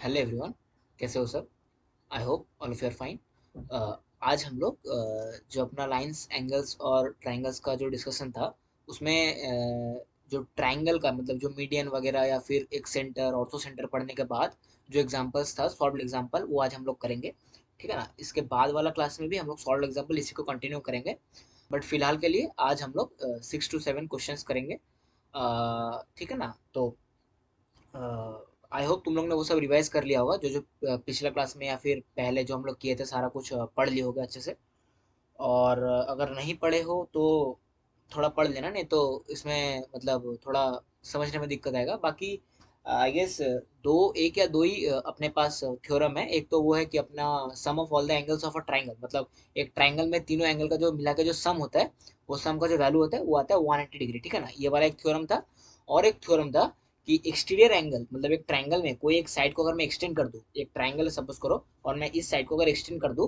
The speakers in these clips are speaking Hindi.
हेलो एवरीवन, कैसे हो सब? I hope all of you are fine. आज हम लोग जो अपना लाइंस एंगल्स और ट्रायंगल्स का जो डिस्कशन था उसमें जो ट्रायंगल का मतलब जो मीडियन वगैरह या फिर एक सेंटर ऑर्थो सेंटर पढ़ने के बाद जो एग्जांपल्स था सॉल्व एग्जांपल वो आज हम लोग करेंगे। ठीक है ना? इसके बाद वाला क्लास में भी हम लोग सॉल्व एग्जांपल इसी को कंटिन्यू करेंगे। बट फिलहाल के लिए आज हम लोग 6 to 7 क्वेश्चंस करेंगे। ठीक है ना? तो आई होप तुम लोग ने वो सब रिवाइज कर लिया होगा जो जो पिछला क्लास में या फिर पहले जो हम लोग किए थे सारा कुछ पढ़ लिए होगा अच्छे से। और अगर नहीं पढ़े हो तो थोड़ा पढ़ लेना, नहीं तो इसमें मतलब थोड़ा समझने में दिक्कत आएगा। बाकी आई गेस दो एक या दो ही अपने पास थ्योरम है। एक तो वो है कि अपना sum of all the angles of a triangle, मतलब एक ट्राइंगल में तीनों एंगल का जो मिला के जो सम होता है वो सम का जो वैल्यू होता है वो आता है 180 डिग्री। ठीक है ना? ये वाला एक थ्योरम था। और एक थ्योरम था कि एक्सटीरियर एंगल मतलब एक ट्राइंगल में कोई एक साइड को अगर मैं एक्सटेंड कर दूं, एक ट्राइंगल सपोज करो और मैं इस साइड को अगर एक्सटेंड कर दूं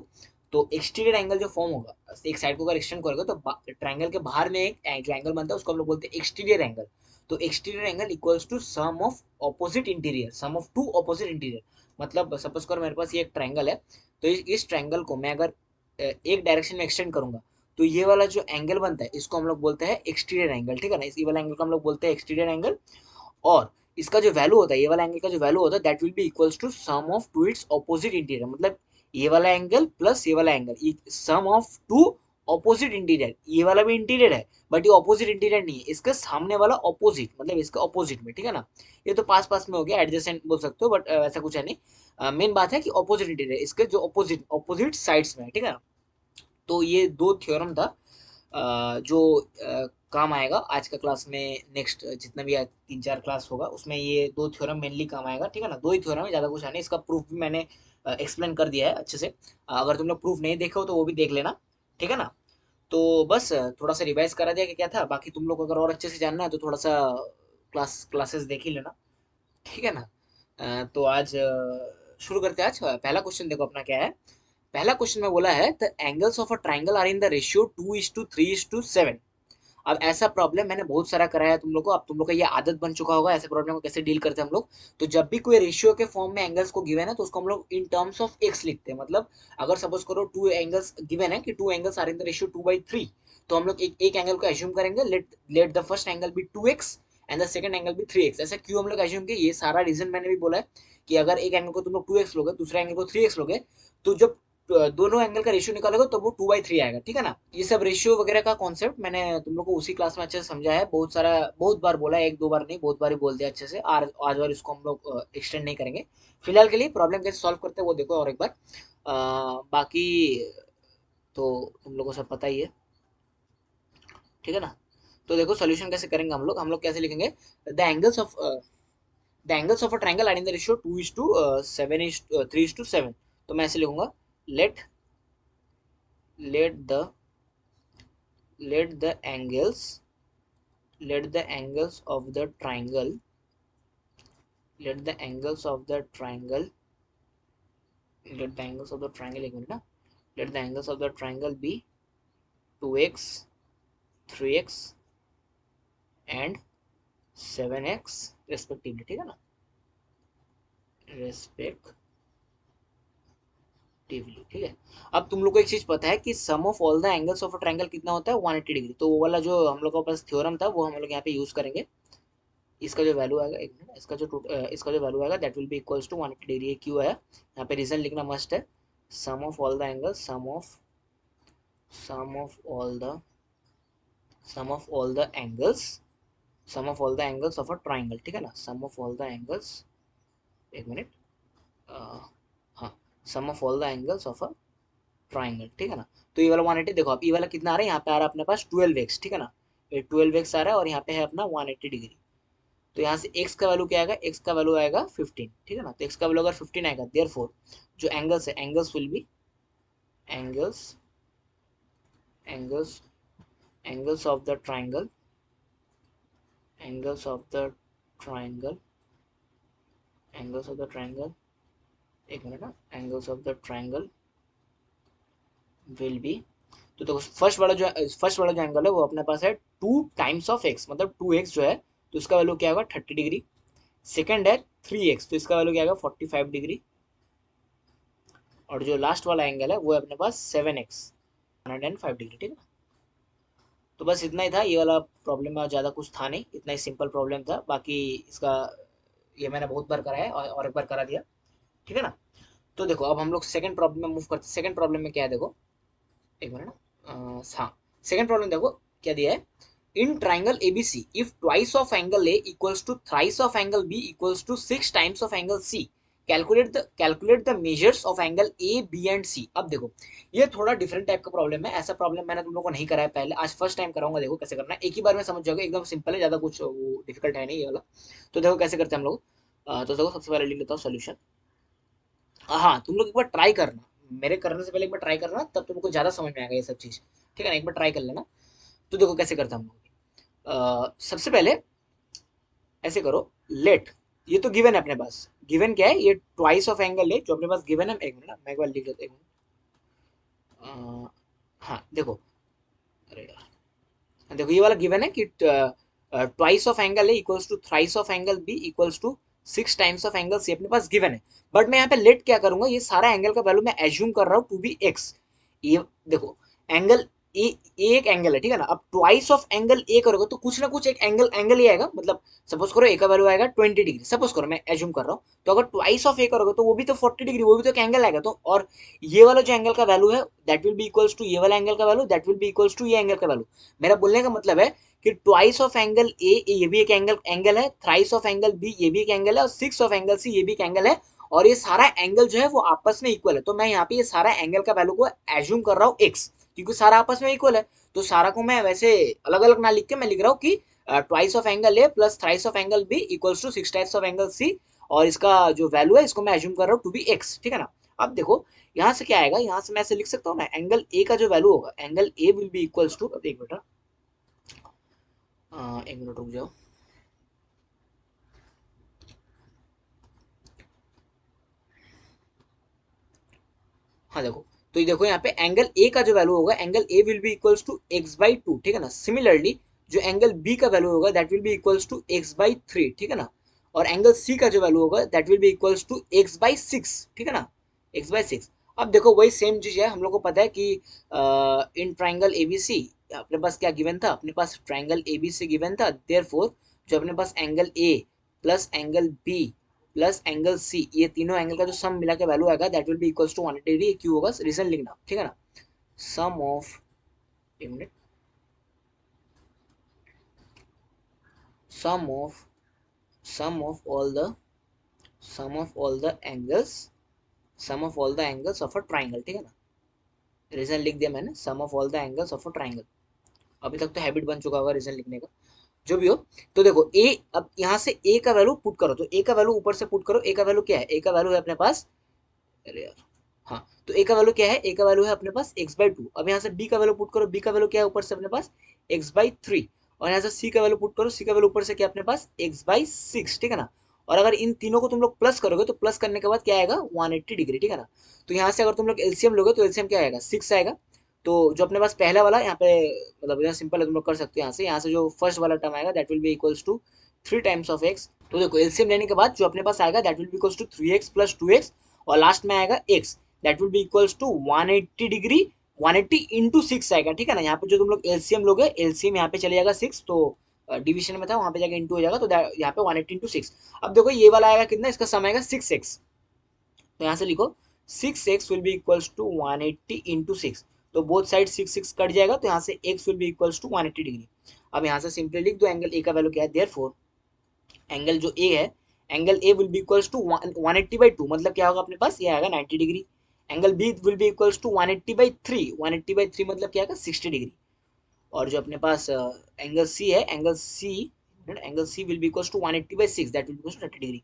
तो एक्सटीरियर एंगल जो फॉर्म होगा एक साइड को अगर एक्सटेंड करोगे तो ट्राइंगल के बाहर में एक जो एंगल बनता है उसको हम लोग बोलते हैं एक्सटीरियर एंगल। तो exterior angle equals to sum of opposite interior, sum of two opposite interior. मतलब सपोज करो मेरे पास ये एक ट्राइंगल है, तो इस ट्राइंगल को मैं अगर एक डायरेक्शन में एक्सटेंड करूंगा तो ये वाला जो एंगल बनता है इसको हम लोग बोलते हैं एक्सटीरियर एंगल। ठीक है ना? इस वाला एंगल को हम लोग बोलते हैं एक्सटीरियर एंगल। और इसका जो वैल्यू होता है, ये वाला एंगल का जो वैल्यू होता है that will be equals to sum of two its opposite interior. मतलब ये वाला एंगल प्लस ये वाला angle, sum of two opposite interior. ये वाला भी इंटीरियर है बट ये ऑपोजिट इंटीरियर नहीं है, इसके सामने वाला ऑपोजिट मतलब इसके ऑपोजिट में। ठीक है ना? ये तो पास पास में हो गया, एडजेसेंट बोल सकते हो, बट ऐसा कुछ है नहीं। मेन बात है कि ऑपोजिट इंटीरियर इसके जो ऑपोजिट ऑपोजिट साइड्स में है। ठीक है ना? तो ये दो थ्योरम था जो काम आएगा आज का क्लास में। नेक्स्ट जितना भी 3 4 क्लास होगा उसमें ये दो थ्योरम मेनली काम आएगा। ठीक है ना? दो ही थ्योरम है, ज़्यादा कुछ है नहीं। इसका प्रूफ भी मैंने एक्सप्लेन कर दिया है अच्छे से। अगर तुम लोग प्रूफ नहीं देखे हो तो वो भी देख लेना। ठीक है ना? तो बस थोड़ा सा रिवाइज करा दिया कि क्या था। बाकी तुम लोग को अगर और अच्छे से जानना है तो थोड़ा सा क्लासेस देख ही लेना। ठीक है ना? तो आज शुरू करते हैं। आज पहला क्वेश्चन देखो अपना क्या है। पहला क्वेश्चन में बोला है the angles of a triangle are in the ratio 2:3:7। अब ऐसा प्रॉब्लम मैंने बहुत सारा कराया है तुम लोग को, अब तुम लोग का ये आदत बन चुका होगा ऐसे प्रॉब्लम को कैसे डील करते हैं हम लोग। तो जब भी कोई रेशियो के फॉर्म में एंगल्स को गिवन है तो उसको हम लोग इन टर्म्स ऑफ एक्स लिखते हैं। मतलब अगर सपोज करो टू एंगल्स गिवन है कि two angles are in the ratio 2:3, तो हम लोग एक एंगल को एज्यूम करेंगे, let let the first angle be 2x and the second angle भी 3x। ऐसा क्यों हम लोग एज्यूम किए, ये सारा रीजन मैंने भी बोला है कि अगर एक एंगल को तुम लोग 2x लोगे, दूसरे एंगल को 3x लोगे, तो जब दोनों एंगल का रेशियो निकालोगे तो वो 2/3 आएगा। ठीक है ना? ये सब रेशियो वगैरह का कॉन्सेप्ट मैंने तुम लोग को उसी क्लास में अच्छे से समझा है, बहुत सारा बहुत बार बोला है, एक दो बार नहीं बहुत बार ही बोल दिया अच्छे से। आज और इसको हम लोग एक्सटेंड नहीं करेंगे। फिलहाल के लिए प्रॉब्लम कैसे सॉल्व करते हैं वो देखो और एक बार। बाकी तो तुम लोगों को सब पता ही है। ठीक है ना? तो देखो सोल्यूशन कैसे करेंगे हम लोग कैसे लिखेंगे the angles of a triangle are in the ratio 2:7:3:7। तो मैं ऐसे लिखूंगा, let let the let the angles let the angles of the triangle let the angles of the triangle let the angles of the triangle एक मिनट ना, let the angles of the triangle be 2x 3x and 7x respectively। ठीक है ना? रेस्पेक्टिवली। ठीक है? अब तुम लोग को एक चीज पता है कि sum of all the angles of a triangle कितना होता है 180 डिग्री। तो वो वाला जो हम लोग का पास थ्योरम था वो हम लोग यहाँ पे यूज करेंगे। इसका जो वैल्यू आएगा एक मिनट, इसका जो वैल्यू आएगा that will be equals to 180 degree. ये क्यों है यहाँ पे रीजन लिखना मस्ट है। Sum of all the angles sum of all the sum of all the angles sum of all the angles of a triangle. ठीक है ना? Sum of all the angles एक मिनट, हाँ, sum of all the angles of a triangle. ठीक है ना? तो ये वाला 180 देखो, अब ये वाला कितना आ रहा है, यहाँ पे आ रहा है अपने पास 12x। ठीक है ना? ये 12x आ रहा है और यहाँ पे है अपना 180 डिग्री। तो यहाँ से x का वैल्यू क्या आएगा, x का वैल्यू आएगा 15। ठीक है ना? तो x का वैल्यू अगर 15 आएगा देयरफॉर जो एंगल्स है angles will be angles angles angles of the triangle angles of the triangle angles of the triangle एक मिनट ना, angles of the triangle will be. तो देखो फर्स्ट वाला जो एंगल है वो अपने पास है 2 टाइम्स ऑफ x, मतलब 2x जो है तो उसका वैल्यू क्या होगा 30 डिग्री। सेकंड है 3x, तो इसका वैल्यू क्या आएगा 45 डिग्री। और जो लास्ट वाला एंगल है वो है अपने पास 7x 105 डिग्री, ठीक है। तो बस इतना ही था, ये वाला प्रॉब्लम में ज़्यादा कुछ था नहीं, इतना ही सिंपल प्रॉब्लम था। बाकी इसका ये मैंने बहुत बार कराया और एक बार करा दिया, ठीक है ना। तो देखो अब हम लोग सेकंड प्रॉब्लम में मूव करते हैं। सेकंड प्रॉब्लम में क्या है देखो, एक मिनट ना, हाँ सेकंड प्रॉब्लम देखो क्या दिया है। In triangle ABC if twice of angle A equals to thrice of angle B equals to 6 times of angle C, calculate the measures of angle A B and C. अब देखो ये थोड़ा डिफरेंट टाइप का प्रॉब्लम है, ऐसा प्रॉब्लम मैंने तुम लोगों को नहीं कराया पहले, आज फर्स्ट टाइम कराऊंगा। देखो कैसे करना है, एक ही बार में समझ जाओगे, एकदम सिंपल है, ज्यादा कुछ डिफिकल्ट है नहीं ये वाला। तो देखो कैसे करते हैं हम लोग। तो देखो सबसे पहले लिख लेता हूँ सोल्यूशन। हाँ तुम लोग एक बार ट्राई करना, मेरे करने से पहले एक बार ट्राई करना, तब तुमको ज्यादा समझ में आएगा ये सब चीज, ठीक है ना। एक बार ट्राई कर लेना। तो देखो कैसे करते हैं हम लोग। सबसे पहले ऐसे करो, लेट, ये तो गिवन है अपने पास। गिवन क्या है, ये ट्वाइस ऑफ एंगल है जो अपने पास गिवन है। एक मिनट ना, मैं एक बार लिख लेता हूँ। हाँ देखो, अरे यार देखो ये वाला गिवन है कि twice of angle A equals to thrice of angle B equals to 6 times of angle C, अपने पास गिवन है। बट मैं यहाँ पे लेट क्या करूंगा, ये सारा एंगल का वैल्यू मैं एज्यूम कर रहा हूँ टू बी एक्स। ये देखो एंगल ए, एक एंगल है, ठीक है ना। अब ट्वाइस ऑफ एंगल ए करोगे तो कुछ ना कुछ एक एंगल एंगल ही आएगा। मतलब सपोज करो ए का वैल्यू आएगा 20 डिग्री, सपोज करो, मैं एज्यूम कर रहा हूँ। तो अगर ट्वाइस ऑफ ए करोगे तो वो भी तो 40 डिग्री, वो भी तो एक एंगल आएगा। तो और ये वाला जो एंगल का वैल्यू है that will be equals to ये वाला एंगल का value, that will be equals to ये एंगल का वैल्यू। मेरा बोलने का मतलब है कि ट्वाइस ऑफ एंगल ए ये भी एक एंगल एंगल है, थ्राइस ऑफ एंगल बी ये भी एक एंगल है, और 6 ऑफ एंगल सी ये भी एक एंगल है। और ये सारा एंगल जो है वो आपस में इक्वल है। तो मैं यहाँ पे ये सारा एंगल का वैल्यू को एज्यूम कर रहा हूँ एक्स, क्योंकि सारा आपस में इक्वल है। तो सारा को मैं वैसे अलग अलग ना लिख के मैं लिख रहा हूँ कि twice of angle A plus thrice of angle B equals to 6 times of angle C, और इसका जो वैल्यू है इसको मैं एज्यूम कर रहा हूँ टू बी एक्स, ठीक है ना। अब देखो यहाँ से क्या आएगा, यहाँ से मैं ऐसे लिख सकता हूँ ना, एंगल ए का जो वैल्यू होगा, angle A will be equals to, एक मिनट, एक मिनट रुक जाओ। हाँ देखो, तो ये देखो यहाँ पे एंगल ए का जो वैल्यू होगा, angle A will be equals to x by two, ठीक है ना। सिमिलरली जो एंगल बी का वैल्यू होगा that will be equals to x by three, ठीक है ना। और एंगल सी का जो वैल्यू होगा that will be equals to x by six, ठीक है ना, एक्स बाई सिक्स। अब देखो वही सेम चीज है, हम लोग को पता है कि इन ट्राइंगल एबीसी अपने पास क्या गिवन था, अपने पास ट्राइंगल एबीसी गिवन था। देयरफॉर जो अपने पास angle A plus angle B plus angle C, ये तीनों एंगल का जो सम मिला के वैल्यू आएगा that will be equals to 180 degree. क्यों होगा, रीजन लिखना, ठीक है ना। सम ऑफ, एक minute, sum of sum of all the sum of all the angles sum of all the angles of a triangle, ठीक है ना। रीजन लिख दिया मैंने, sum of all the angles of a triangle. अभी तक तो हैबिट बन चुका होगा रीजन लिखने का, जो भी हो। तो देखो ए, अब यहाँ से ए का वैल्यू पुट करो, तो ए का वैल्यू ऊपर से पुट करो। ए का वैल्यू क्या है, ए का वैल्यू है अपने पास, अरे यार, हाँ तो ए का वैल्यू क्या है, ए का वैल्यू है अपने पास एक्स बाई टू। अब यहाँ से बी का वैल्यू पुट करो, बी का वैल्यू क्या है ऊपर से अपने पास एक्स बाई थ्री। और यहाँ से सी का वैल्यू पुट करो, सी का वैल्यू ऊपर से क्या अपने पास एक्स बाई सिक्स, ठीक है ना। और अगर इन तीनों को तुम लोग प्लस करोगे तो प्लस करने के बाद क्या आएगा 180 डिग्री, ठीक है ना। तो यहाँ से अगर तुम लोग एलसीएम लोगे तो एलसीएम क्या आएगा 6 आएगा। तो जो अपने पास पहला वाला यहाँ पे, मतलब यहाँ सिंपल है, तुम लोग कर सकते हो। यहाँ से जो फर्स्ट वाला टर्म आएगा that will be equals to 3 times of x. तो देखो एलसीएम लेने के बाद जो अपने पास आएगा that will be equals to 3x plus 2x, और लास्ट में आएगा x, that will be equals to 180 degree. 180 into six आएगा, ठीक है ना। यहाँ पे जो तुम लोग एलसीएम लोगे, एलसीएम यहाँ पे चले जाएगा 6, तो डिवीजन में था वहां पे जाके इंटू हो जाएगा, तो यहाँ पे 180 इंटू सिक्स। अब देखो ये वाला आएगा कितना, इसका सम आएगा 6x। तो यहाँ से लिखो 6x will be equals to 180 into six. तो बोथ साइड 6 कट जाएगा, तो यहाँ से x will be equals to 180 degree. अब यहाँ से सिंपली लिख दो एंगल ए का वैल्यू क्या है। देयरफॉर एंगल जो ए है, angle A will be equals to 180 by two, मतलब क्या होगा अपने पास, ये आएगा 90 degree. Angle B will be equals to 180 by three, 180 by three मतलब क्या आएगा 60 डिग्री। और जो अपने पास एंगल सी है, angle C will be equals to 180 by six, that will be equals to 30 degree.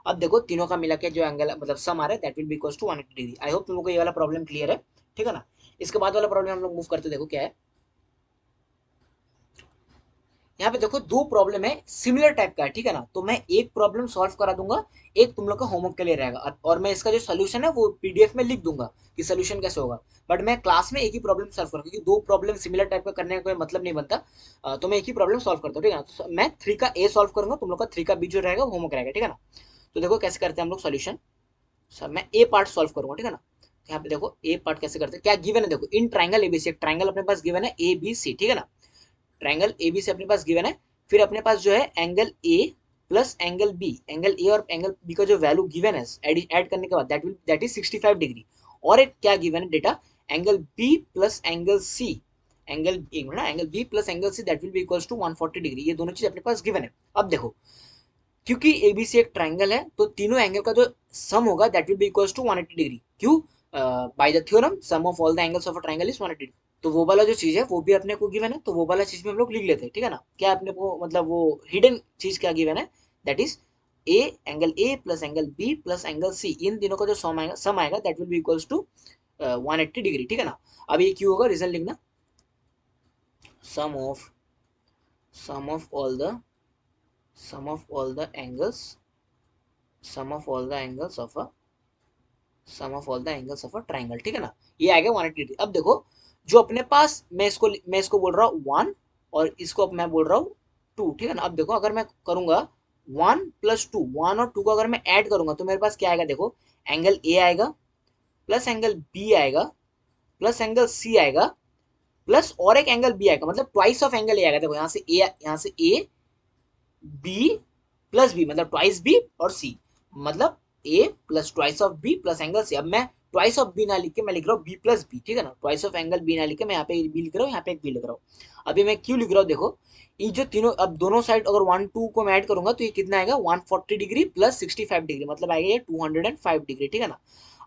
अब देखो तीनों का मिला के जो एंगल मतलब सम आ रहा है that will be equals to 180 degree. I hope तुम लोगों को ये वाला प्रॉब्लम क्लियर है, ठीक है ना। इसके बाद वाला प्रॉब्लम हम लोग मूव करते, देखो क्या है। यहाँ पे देखो दो प्रॉब्लम है सिमिलर टाइप का है, ठीक है ना। तो मैं एक प्रॉब्लम सॉल्व करा दूंगा, एक तुम लोग का होमवर्क के लिए रहेगा, और मैं इसका जो सोल्यूशन है वो पीडीएफ में लिख दूंगा कि सोल्यूशन कैसे होगा। बट मैं क्लास में एक ही प्रॉब्लम सॉल्व करूंगा, क्योंकि दो प्रॉब्लम सिमिलर टाइप का करने का कोई मतलब नहीं बनता। तो मैं एक ही प्रॉब्लम सॉल्व करता हूँ, ठीक है ना। तो मैं 3 का ए सॉल्व करूंगा, तुम लोग का 3 का बी जो रहेगा होमवर्क रहेगा, ठीक है ना। तो देखो कैसे करते हैं हम लोग सॉल्यूशन। सब मैं ए पार्ट सॉल्व करूंगा, ठीक है ना। तो यहाँ पे देखो ए पार्ट कैसे करते हैं, क्या गिवन है, देखो इन ट्राइंगल एबीसी, एक ट्राइंगल अपने पास गिवन है ए बी सी, ठीक है ना। ट्राइंगल एबीसी अपने पास गिवन है, फिर अपने पास जो है angle A plus angle B, angle A और एंगल बी का जो वैल्यू गिवन है ऐड करने के बाद दैट इज 65 डिग्री। और एक क्या गिवन है data, angle B plus angle C, angle एक मिनट ना, angle B plus angle C that will be equals to 140 degree. ये दोनों चीज अपने पास गिवन है। अब देखो क्योंकि एबीसी एक ट्राइंगल है तो तीनों एंगल का जो सम होगा that will be equals to 180 degree. क्यों, by the theorem sum of all the angles of a triangle is 180 degree. तो वो वाला जो चीज है वो भी अपने को गिवन है, तो वो वाला चीज भी हम लोग लिख लेते हैं, ठीक है ना। क्या अपने को मतलब वो हिडन चीज क्या गिवन है, that is a, angle A plus angle B plus angle C, इन तीनों का जो सम आएगा that will be equals to 180 degree, ठीक है ना। अब ये क्यों होगा, रिजल्ट लिखना, sum of sum of all the sum of all the angles sum of all the angles of a sum of all the angles of a triangle, ठीक है ना। ये आ गया 180 डिग्री। अब देखो जो अपने पास मैं इसको बोल रहा हूँ 1 और इसको अब मैं बोल रहा हूँ 2, ठीक है ना। अब देखो अगर मैं करूंगा 1 प्लस 2, 1 और 2 को अगर मैं ऐड करूंगा तो मेरे पास क्या आएगा, देखो एंगल ए आएगा प्लस एंगल बी आएगा प्लस एंगल सी आएगा प्लस और एक एंगल बी आएगा, मतलब ट्वाइस ऑफ एंगल ए आएगा। देखो यहाँ से ए बी प्लस बी, मतलब ट्वाइस बी और सी, मतलब A plus twice of B plus angle C. अब मैं ट्वाइस ऑफ बी ना लिख के मैं लिख रहा हूँ बी प्लस बी, ठीक है ना। ट्वाइस ऑफ एंगल बी ना लिख के मैं यहाँ पे बी लिख रहा हूँ, यहाँ पे एक बी लिख रहा हूँ। अभी मैं क्यों लिख रहा हूँ, देखो ये जो तीनों, अब दोनों साइड अगर 1 2 को मैं ऐड करूंगा तो ये कितना आएगा 140 डिग्री प्लस 65 डिग्री, मतलब आएगा ये 205 डिग्री, ठीक है ना।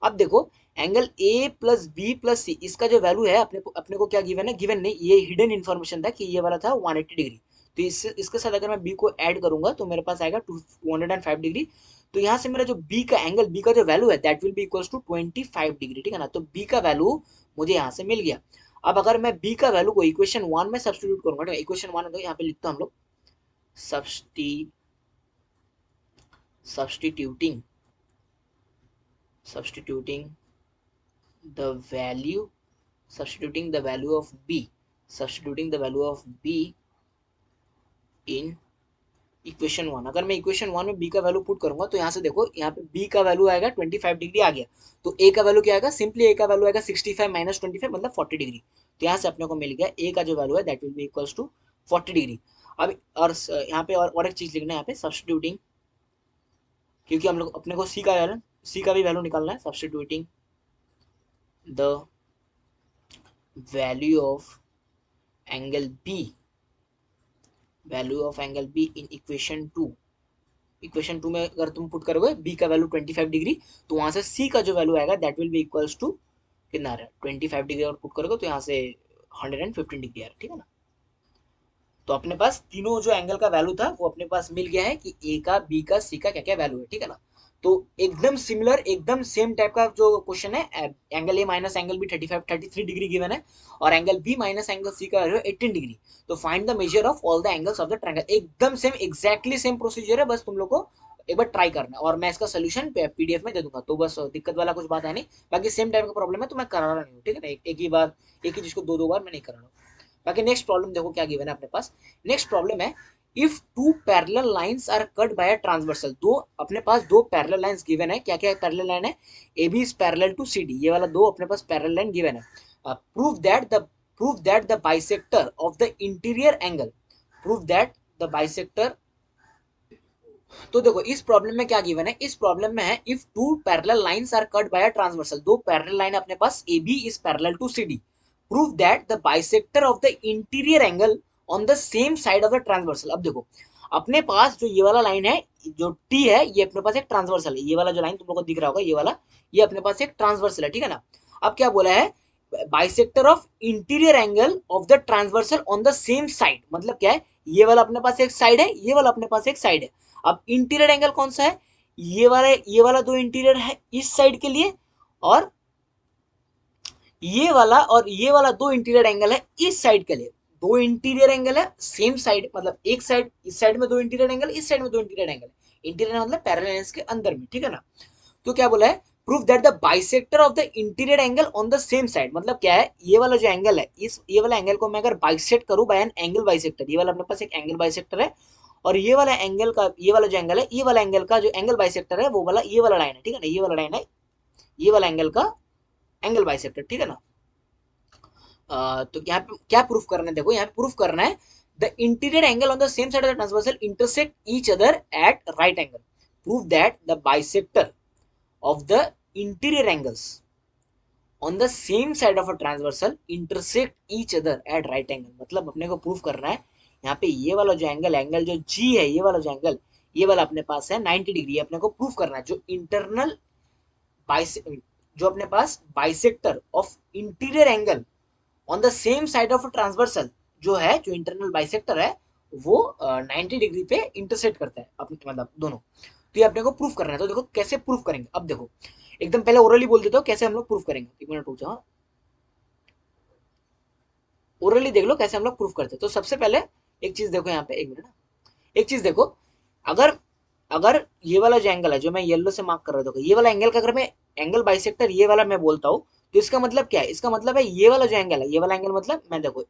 अब देखो angle A plus B plus C, इसका जो वैल्यू है अपने को क्या गिवन है, गिवन नहीं, ये हिडन इन्फॉर्मेशन था कि ये वाला था 180 डिग्री। तो इसके साथ अगर मैं बी को ऐड करूंगा तो मेरे पास आएगा 205 डिग्री। तो यहाँ से मेरा जो बी का एंगल बी का जो वैल्यू है that will be equals to 25 degree, ठीक है ना। तो बी का वैल्यू मुझे यहाँ से मिल गया। अब अगर मैं बी का वैल्यू को इक्वेशन 1 में सब्स्टिट्यूट करूंगा, तो इक्वेशन 1 यहाँ पे लिखते हैं हम लोग, substituting substituting the value substituting the value of b substituting the value of b in equation 1। अगर मैं इक्वेशन 1 में बी का वैल्यू पुट करूंगा तो यहाँ से देखो यहाँ पे बी का वैल्यू आएगा 25 डिग्री आ गया, तो ए का वैल्यू क्या आएगा, सिंपली ए का वैल्यू आएगा 65 माइनस 25 मतलब 40 डिग्री। तो यहाँ से अपने को मिल गया ए का जो वैल्यू है that will be equals to 40 degree. अब और यहाँ पे और एक चीज लिखना है यहाँ पे, सब्स्टिट्यूटिंग, क्योंकि हम लोग अपने को सी का भी वैल्यू निकालना है, substituting the value of angle be in equation 2 में अगर तुम पुट करोगे बी का वैल्यू 25 डिग्री तो वहां से सी का जो वैल्यू आएगा that will be equals to कितना आ रहा है 25 डिग्री, और पुट करोगे तो यहाँ से 115 डिग्री आ रहा है, ठीक है ना। तो अपने पास तीनों जो एंगल का वैल्यू था वो अपने पास मिल गया है कि ए का बी का सी का क्या क्या वैल्यू है, ठीक है ना। तो एकदम सिमिलर एकदम सेम टाइप का जो क्वेश्चन है, angle A minus angle B 33 degree given है और angle B minus angle C का वैल्यू 18 डिग्री। तो find the measure of all the angles of the triangle. एकदम सेम एग्जैक्टली सेम प्रोसीजर है, बस तुम लोग को एक बार ट्राई करना है और मैं इसका सोल्यूशन पीडीएफ में दे दूंगा, तो बस दिक्कत वाला कुछ बात है नहीं। बाकी सेम टाइप का प्रॉब्लम है तो मैं करा रहा नहीं हूँ, ठीक है ना। एक ही चीज को दो बार मैं नहीं करा रहा हूँ। बाकी नेक्स्ट प्रॉब्लम देखो क्या गिवन है अपने पास। नेक्स्ट प्रॉब्लम है, if two parallel lines are cut by a transversal. दो अपने पास दो पैरेलल लाइंस गिवन है, क्या क्या पैरेलल लाइन है, A B is parallel to C D, ये वाला दो अपने पास पैरेलल लाइन गिवन है। Prove that the bisector of the interior angle prove that the bisector. तो देखो इस प्रॉब्लम में क्या गिवन है, इस प्रॉब्लम में है if two parallel lines are cut by a transversal, दो पैरेलल लाइन अपने पास A B is parallel to C D, prove that the bisector of the interior angle on the same side of the transversal. अब देखो अपने पास जो ये वाला लाइन है, जो टी है, ये अपने पास एक ट्रांसवर्सल है, ये वाला जो लाइन तुम लोग को दिख रहा होगा ये वाला, ये अपने पास एक ट्रांसवर्सल है, ठीक है ना। अब क्या बोला है, bisector of interior angle of the transversal on the same side, मतलब क्या है, ये वाला अपने पास एक साइड है, ये वाला अपने पास एक साइड है। अब इंटीरियर एंगल कौन सा है, ये वाला दो इंटीरियर है इस साइड के लिए, और ये वाला दो इंटीरियर एंगल है इस साइड के लिए। दो इंटीरियर एंगल है सेम साइड, मतलब एक साइड, इस साइड में दो इंटीरियर एंगल, इस साइड में दो इंटीरियर एंगल, इंटीरियर मतलब पैरेलल के अंदर में, ठीक है ना। तो क्या बोला है, prove that the bisector of the interior angle on the same side, मतलब क्या है, ये वाला जो एंगल है, ये वाला एंगल को मैं अगर बाइसेक्ट करूं बाय एन एंगल बाइसेक्टर, ये वाला अपने पास एक एंगल बाइसेक्टर है और ये वाला एंगल का, ये वाला जो एंगल है, ये वाला एंगल का जो एंगल बाइसेक्टर है वो वाला ये वाला लाइन है, ठीक है ना, ये वाला लाइन है, ये वाला एंगल का एंगल बाइसेक्टर, ठीक है ना। तो यहाँ पे क्या प्रूफ करना है, देखो यहाँ पे प्रूफ करना है the interior angle on the same side of the transversal intersect each other eight right angle, prove that the bisector of the interior angles on the same side of a transversal intersect each other eight right angle. मतलब अपने को प्रूफ करना है यहाँ पे ये वाला जो एंगल, एंगल जो जी है, ये वाला जो एंगल, ये वाला अपने पास है 90 डिग्री, अपने को प्रूफ करना है जो इंटरनल जो अपने पास bisector of interior angle on the same side of transversal जो है, जो इंटरनल बाइसेक्टर है वो 90 डिग्री पे इंटरसेक्ट करता है अपने, मतलब दोनों। तो ये अपने को प्रूफ करना है। तो देखो कैसे प्रूफ करेंगे, अब देखो एकदम पहले ओरली बोल देता हूँ कैसे हम लोग प्रूफ करेंगे, एक मिनट रुक जाओ, ओरली देख लो कैसे हम लोग प्रूफ करते हैं। तो सबसे पहले एक चीज देखो यहाँ पे, एक मिनट, एक चीज देखो, अगर अगर ये वाला जो एंगल है जो मैं येलो से मार्क कर रहा था, ये वाला एंगल का अगर मैं एंगल बाइसेक्टर ये वाला मैं बोलता हूँ, तो इसका मतलब क्या है, इसका मतलब है ये वाला जो एंगल है, ये वाला एंगल मतलब मैं देखो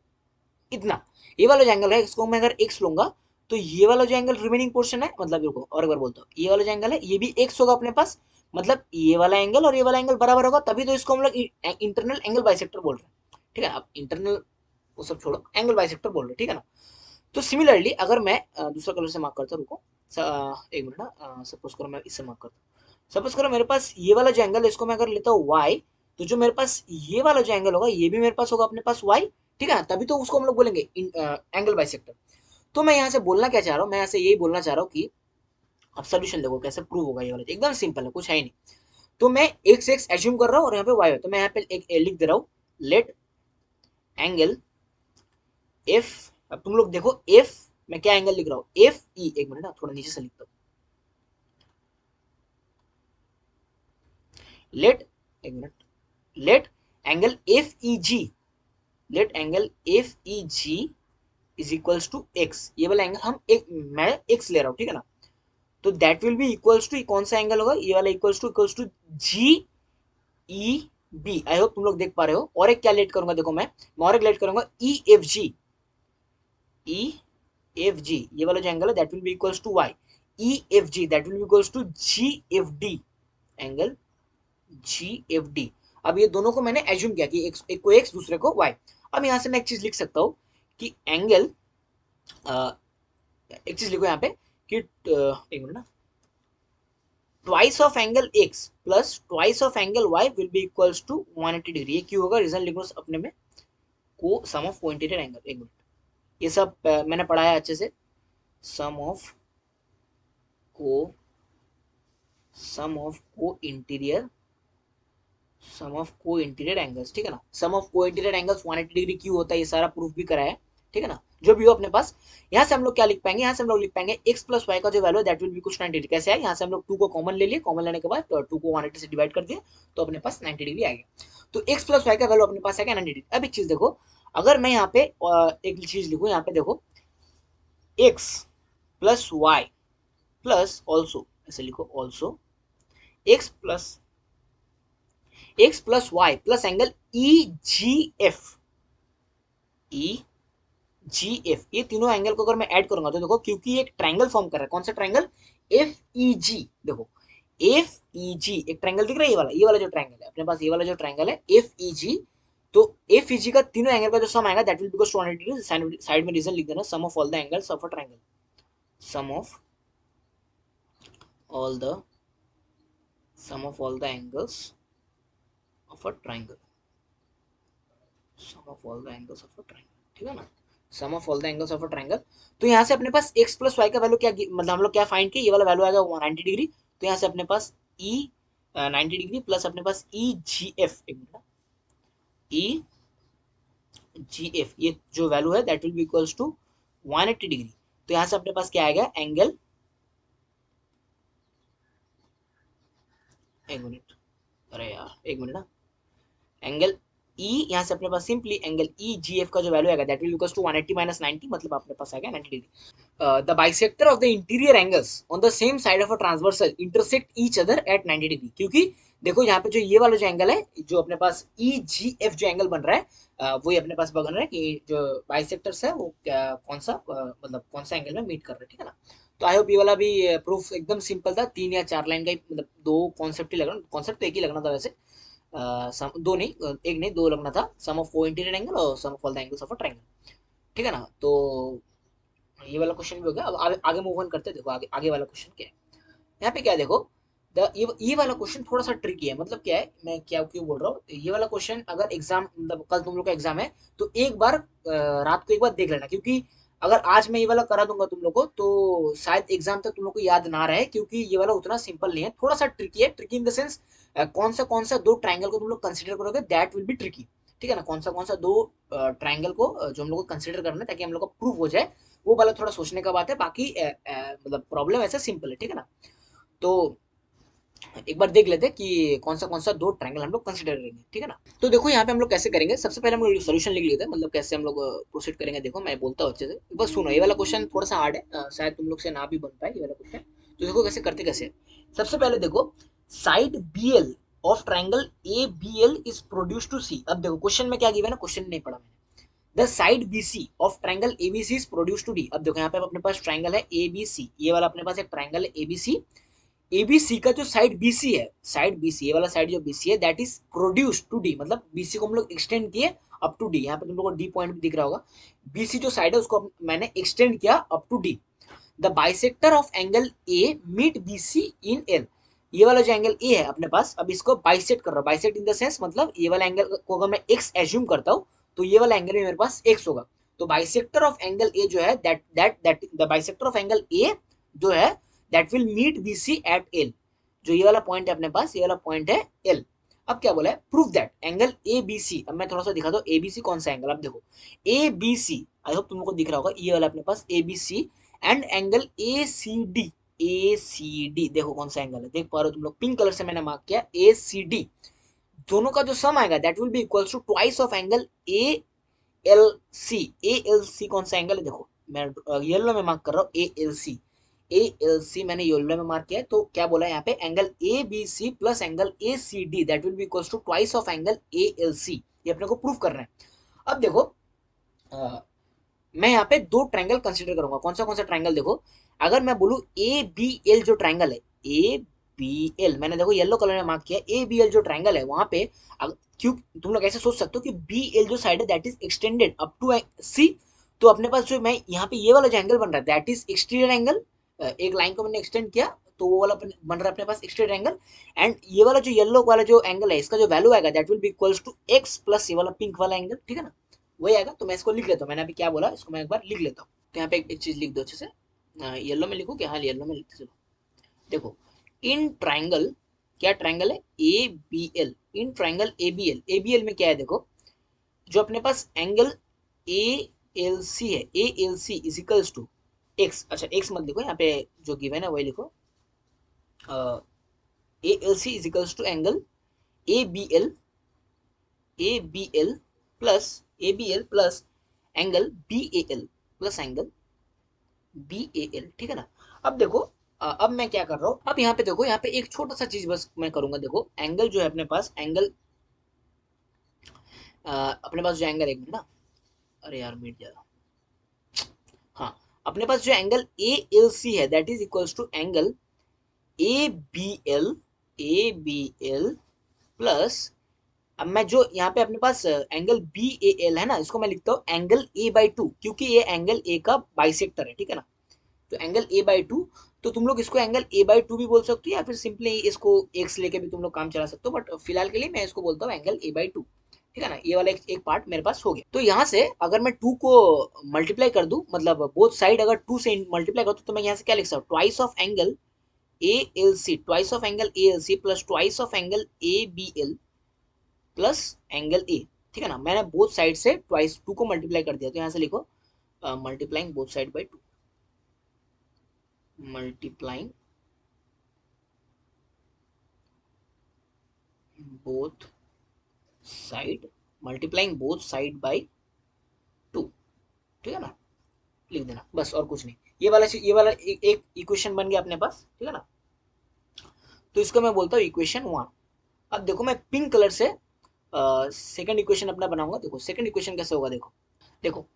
इतना, ये वाला जो एंगल है इसको मैं अगर एक्स लूंगा, तो ये वाला जो एंगल रिमेनिंग पोर्शन है, मतलब देखो और एक बार बोलता हूँ, ये वाला जो एंगल है ये भी एक्स होगा अपने पास, मतलब ये वाला एंगल और ये वाला एंगल बराबर होगा, तभी तो इसको हम लोग इंटरनल एंगल बाइसेक्टर बोल रहे हैं, ठीक है ना। अब इंटरनल वो सब छोड़ो, एंगल बाइसेक्टर बोल रहे हैं, ठीक है ना। तो सिमिलरली अगर मैं दूसरा कलर से मार्क करता हूँ, रुको एक मिनट ना, सपोज करो मैं इससे मार्क करता हूँ, सपोज करो मेरे पास ये वाला जो एंगल है इसको मैं अगर लेता हूँ वाई, तो जो मेरे पास ये वाला जो एंगल होगा ये भी मेरे पास होगा अपने पास वाई, ठीक है ना, तभी तो उसको हम लोग बोलेंगे एंगल बाइसेक्टर। तो मैं यहाँ से बोलना क्या चाह रहा हूँ, मैं यहाँ से यही बोलना चाह रहा हूँ कि अब सोल्यूशन देखो कैसे प्रूव होगा, ये वाला एकदम सिंपल है, कुछ है ही नहीं। तो मैं एक्स एक्स एज्यूम कर रहा हूँ और यहाँ पे वाई है, तो मैं यहाँ पे एक लिख दे रहा हूँ, लेट एंगल एफ, अब तुम लोग देखो एफ, मैं क्या एंगल लिख रहा हूँ, एफ ई, एक मिनट ना थोड़ा नीचे से लिखता हूँ, लेट, एक minute, let angle F E G, let angle F E G is equals to X, ये वाला एंगल हम एक, मैं एक्स ले रहा हूँ, ठीक है ना। तो that will be equals to, कौन सा एंगल होगा, ये वाला equals to G E B. I hope तुम लोग देख पा रहे हो। और एक क्या लेट करूंगा, देखो मैं और एक लेट करूंगा ई एफ जी, ई एफ जी ये वाला जो एंगल है that will be equals to Y, E F G that will be equals to G F D, angle G F D. अब ये दोनों को मैंने एज्यूम किया कि एक को एक्स दूसरे को वाई। अब यहां से मैं एक चीज लिख सकता हूँ कि एंगल, एक चीज लिखो यहाँ पे कि एक मिनट ना, twice of angle x plus twice of angle y will be equals to 180 degree. ये क्यों होगा, रीजन लिखो अपने में, को सम ऑफ को इंटीरियर एंगल, एक मिनट, ये सब मैंने पढ़ा है अच्छे से, सम ऑफ को, सम ऑफ को इंटीरियर, सम ऑफ को इंटीरियर एंगल्स, ठीक है ना। सम ऑफ को इंटीरियर एंगल्स 180 डिग्री क्यों होता है ये सारा प्रूफ भी कराया है, ठीक है ना। जो भी हो अपने पास, यहाँ से हम लोग क्या लिख पाएंगे, यहाँ से हम लोग लिख पाएंगे x प्लस वाई का जो वैल्यू है दैट विल बी कुछ 90 डिग्री। कैसे है, यहाँ से हम लोग 2 को कॉमन ले लिए, कॉमन लेने के बाद 2 को 180 से डिवाइड कर दिया तो अपने पास 90 डिग्री आ गया। तो x प्लस वाई का वैल्यू अपने पास आ गया 90 डिग्री। अब एक चीज देखो, अगर मैं यहाँ पे एक चीज लिखूँ, यहाँ पे देखो x plus Y plus also, ऐसे लिखो also x plus Y plus angle E G F, E G F, ये तीनों एंगल को अगर मैं ऐड करूंगा तो देखो, क्योंकि एक ट्रायंगल फॉर्म कर रहा है, कौन सा ट्रायंगल, एफ ई जी, देखो एफ ई जी एक ट्रायंगल दिख रहा है, ये वाला जो ट्रायंगल है अपने पास, ये वाला जो ट्रायंगल है एफ ई जी, तो एफ ई जी का तीनों एंगल का जो सम आएगा that will because 200 degree. Side में रीजन लिख देना, sum of all the angles of a triangle, sum of all the, sum of all the angles of a triangle, sum of all the angles of a triangle, ठीक है ना, sum of all the angles of a triangle. तो यहाँ से अपने पास x प्लस वाई का वैल्यू क्या, मतलब हम लोग क्या फाइंड किया, ये वाला वैल्यू आएगा 190 डिग्री। तो यहाँ से अपने पास e 90 डिग्री प्लस अपने पास ई जी एफ, एक मिनट, ई जी एफ ये जो वैल्यू है that will be equals to 180 degree. तो यहाँ से अपने पास क्या आएगा, एंगल, एक मिनट, अरे यार एक मिनट ना, एंगल E यहाँ से अपने पास simply angle E G F का जो वैल्यू आएगा that will equals to 180 minus 90, मतलब अपने पास आएगा 90 degree. The bisector of the interior angles on the same side of a transversal intersect each other at 90 degree, क्योंकि देखो यहाँ पे जो ये वाला जो एंगल है, जो अपने पास ई जी एफ जो एंगल बन रहा है, वही अपने पास बन रहा है कि जो बाइसेक्टर्स है वो कौन सा मतलब कौन सा एंगल में मीट कर रहे हैं, ठीक है ना। तो आई होप ये वाला भी प्रूफ एकदम सिंपल था, 3 या 4 लाइन का ही, मतलब दो कॉन्सेप्ट ही लगना, कॉन्सेप्ट तो एक ही लगना था वैसे, दो नहीं, एक नहीं दो लगना था, सम ऑफ को इंटीरियर एंगल और sum of all the angles of a triangle, ठीक है ना। तो ये वाला क्वेश्चन भी हो गया। अब आगे मूव ऑन करते हैं। देखो आगे आगे वाला क्वेश्चन क्या है, यहाँ पे क्या है देखो, ये वाला क्वेश्चन थोड़ा सा ट्रिकी है। मतलब क्या है, मैं क्या क्यों बोल रहा हूँ, ये वाला क्वेश्चन अगर एग्जाम, मतलब कल तुम लोग का एग्जाम है तो एक बार रात को एक बार देख लेना, क्योंकि अगर आज मैं ये वाला करा दूंगा तुम लोग को तो शायद एग्जाम तक तुम लोग को याद ना रहे, क्योंकि ये वाला उतना सिंपल नहीं है, थोड़ा सा ट्रिकी है। ट्रिकी इन द सेंस कौन सा दो ट्राइंगल को तुम लोग कंसिडर करोगे, दैट विल बी ट्रिकी, ठीक है ना। कौन सा दो ट्राइंगल को जो हम लोग को कंसिडर करना है ताकि हम लोग का प्रूफ हो जाए, वो वाला थोड़ा सोचने का बात है। बाकी मतलब प्रॉब्लम ऐसा सिंपल है, ठीक है ना। तो एक बार देख लेते हैं कि कौन सा दो ट्रायंगल हम लोग कंसीडर करेंगे, ठीक है ना। तो देखो यहाँ पे हम लोग कैसे करेंगे, सबसे पहले हम लोग सोल्यूशन लिख लेते हैं, मतलब कैसे हम लोग प्रोसीड करेंगे। देखो मैं बोलता हूँ अच्छे से, बस सुनो। ये वाला क्वेश्चन थोड़ा सा हार्ड है, शायद तुम लोग से ना भी बन पाए ये वाला क्वेश्चन। तो देखो कैसे करते, कैसे सबसे पहले देखो, side B L of triangle A B L is produce to C. अब देखो क्वेश्चन में क्या गिवन है ना, क्वेश्चन नहीं पढ़ा मैंने। The side B C of triangle A B C is produce to D. अब देखो यहाँ पे अपने पास ट्राइंगल है ए बी सी, ये वाला अपने पास एक ट्राइंगल है ए बी सी। एबीसी का जो साइड बीसी है, साइड बीसी, ये वाला साइड जो बीसी है that is produce to D, मतलब बीसी को हम लोग एक्सटेंड किए अप टू डी। यहाँ पे तुम लोग को डी पॉइंट भी दिख रहा होगा। बीसी जो साइड है उसको मैंने एक्सटेंड किया up to D. The bisector of angle A meet BC in L. ये वाला जो एंगल ए है अपने पास, अब इसको बाइसेक्ट कर रहा हूँ। बाइसेक्ट इन द सेंस मतलब ये वाला एंगल को अगर मैं एक्स एज्यूम करता हूँ तो ये वाला एंगल में मेरे पास एक्स होगा। तो बाइसेक्टर ऑफ एंगल ए जो है, that the bisector of angle A जो है that will meet BC at L. जो ये वाला पॉइंट है अपने पास, ये वाला पॉइंट है एल। अब क्या बोला है, prove that angle A B C. अब मैं थोड़ा सा दिखा दो ए बी सी कौन सा एंगल। अब देखो ए बी सी, आई होप तुम लोग को दिख रहा होगा, ये वाला अपने पास A B C and angle A C D. A C D देखो कौन सा एंगल है, देख पा रहे हो तुम लोग, पिंक कलर से मैंने मार्क किया ए सी डी। दोनों का जो सम आएगा that will be equals to twice of angle A L C. A L C कौन सा एंगल है, देखो मैं येलो में मार्क कर रहा हूँ ए एल सी। ए एल सी मैंने येलो में मार्क किया है। तो क्या बोला है यहाँ पे, angle A B C plus angle A C D that will be equals to twice of angle A L C. ये अपने को प्रूव करना है। अब देखो मैं यहाँ पे दो ट्रायंगल कंसीडर करूंगा। कौन सा ट्रायंगल, देखो अगर मैं बोलूँ ए बी एल जो ट्रायंगल है, ए बी एल मैंने देखो येलो कलर में मार्क किया, ए बी एल जो ट्रायंगल है वहां पे क्यों तुम लोग ऐसे सोच सकते हो कि बी एल जो साइड है that is extended up to C. तो अपने पास जो मैं यहाँ पे ये वाला जो एंगल बन रहा है दैट इज एक्सटीरियर एंगल। एक लाइन को मैंने एक्सटेंड किया तो वो वाला बन रहा है अपने पास एक्सटीरियर एंगल। एंड ये वाला जो येलो वाला जो एंगल है इसका जो वैल्यू आएगा that will be equals to X plus ये वाला पिंक वाला एंगल, ठीक है ना। वही आएगा। तो मैं इसको लिख लेता हूँ, मैंने अभी क्या बोला इसको मैं एक बार लिख लेता हूँ। तो यहाँ पे एक चीज लिख दो अच्छे से, येलो में लिखो क्या, हाँ येलो में लिखते चलो। देखो इन ट्राइंगल, क्या ट्राइंगल है A B L, in triangle A B L, A B L में क्या है देखो, जो अपने पास एंगल ए एल सी है, A L C is equals to X. अच्छा एक्स मत लिखो, यहाँ पे जो गिवन है वही लिखो। A L C is equals to angle A B L, A B L plus A B L plus angle B A L plus angle B A L, ठीक है ना। अब देखो अब मैं क्या कर रहा हूँ, अब यहाँ पे देखो, यहाँ पे एक छोटा सा चीज बस मैं करूंगा। देखो एंगल जो है अपने पास, एंगल अपने पास जो एंगल, एक मिनट ना, अरे यार मिट जा, हाँ अपने पास जो एंगल ए एल सी है that is equals to angle A B L, A B L plus, अब मैं जो यहाँ पे अपने पास एंगल बी ए एल है ना, इसको मैं लिखता हूँ एंगल ए बाई टू, क्योंकि ये एंगल ए का बाइसेक्टर है, ठीक है ना। तो एंगल ए बाई टू, तो तुम लोग इसको एंगल ए बाई टू भी बोल सकते हो या फिर सिंपली इसको एक्स लेके भी तुम लोग काम चला सकते हो, बट फिलहाल के लिए मैं इसको बोलता हूँ एंगल ए बाई टू, ठीक है ना। ये वाला एक पार्ट मेरे पास हो गया। तो यहाँ से अगर मैं टू को मल्टीप्लाई कर दूं, मतलब बोथ साइड अगर टू से मल्टीप्लाई कर दूं, तो मैं यहाँ से क्या लिख सकता हूँ, twice of angle A L C, twice of angle A L C plus twice of angle A B L plus angle A, ठीक है ना। मैंने बोथ साइड से ट्वाइस टू को मल्टीप्लाई कर दिया, तो यहाँ से लिखो multiplying both side by two, multiplying both side, multiplying both side by two, ठीक है ना। लिख देना बस, और कुछ नहीं। ये वाला एक इक्वेशन बन गया अपने पास, ठीक है ना। तो इसको मैं बोलता हूँ इक्वेशन वन। अब देखो मैं पिंक कलर से सेकंड इक्वेशन अपना बनाऊंगा। देखो सेकंड इक्वेशन कैसे होगा, देखो देखो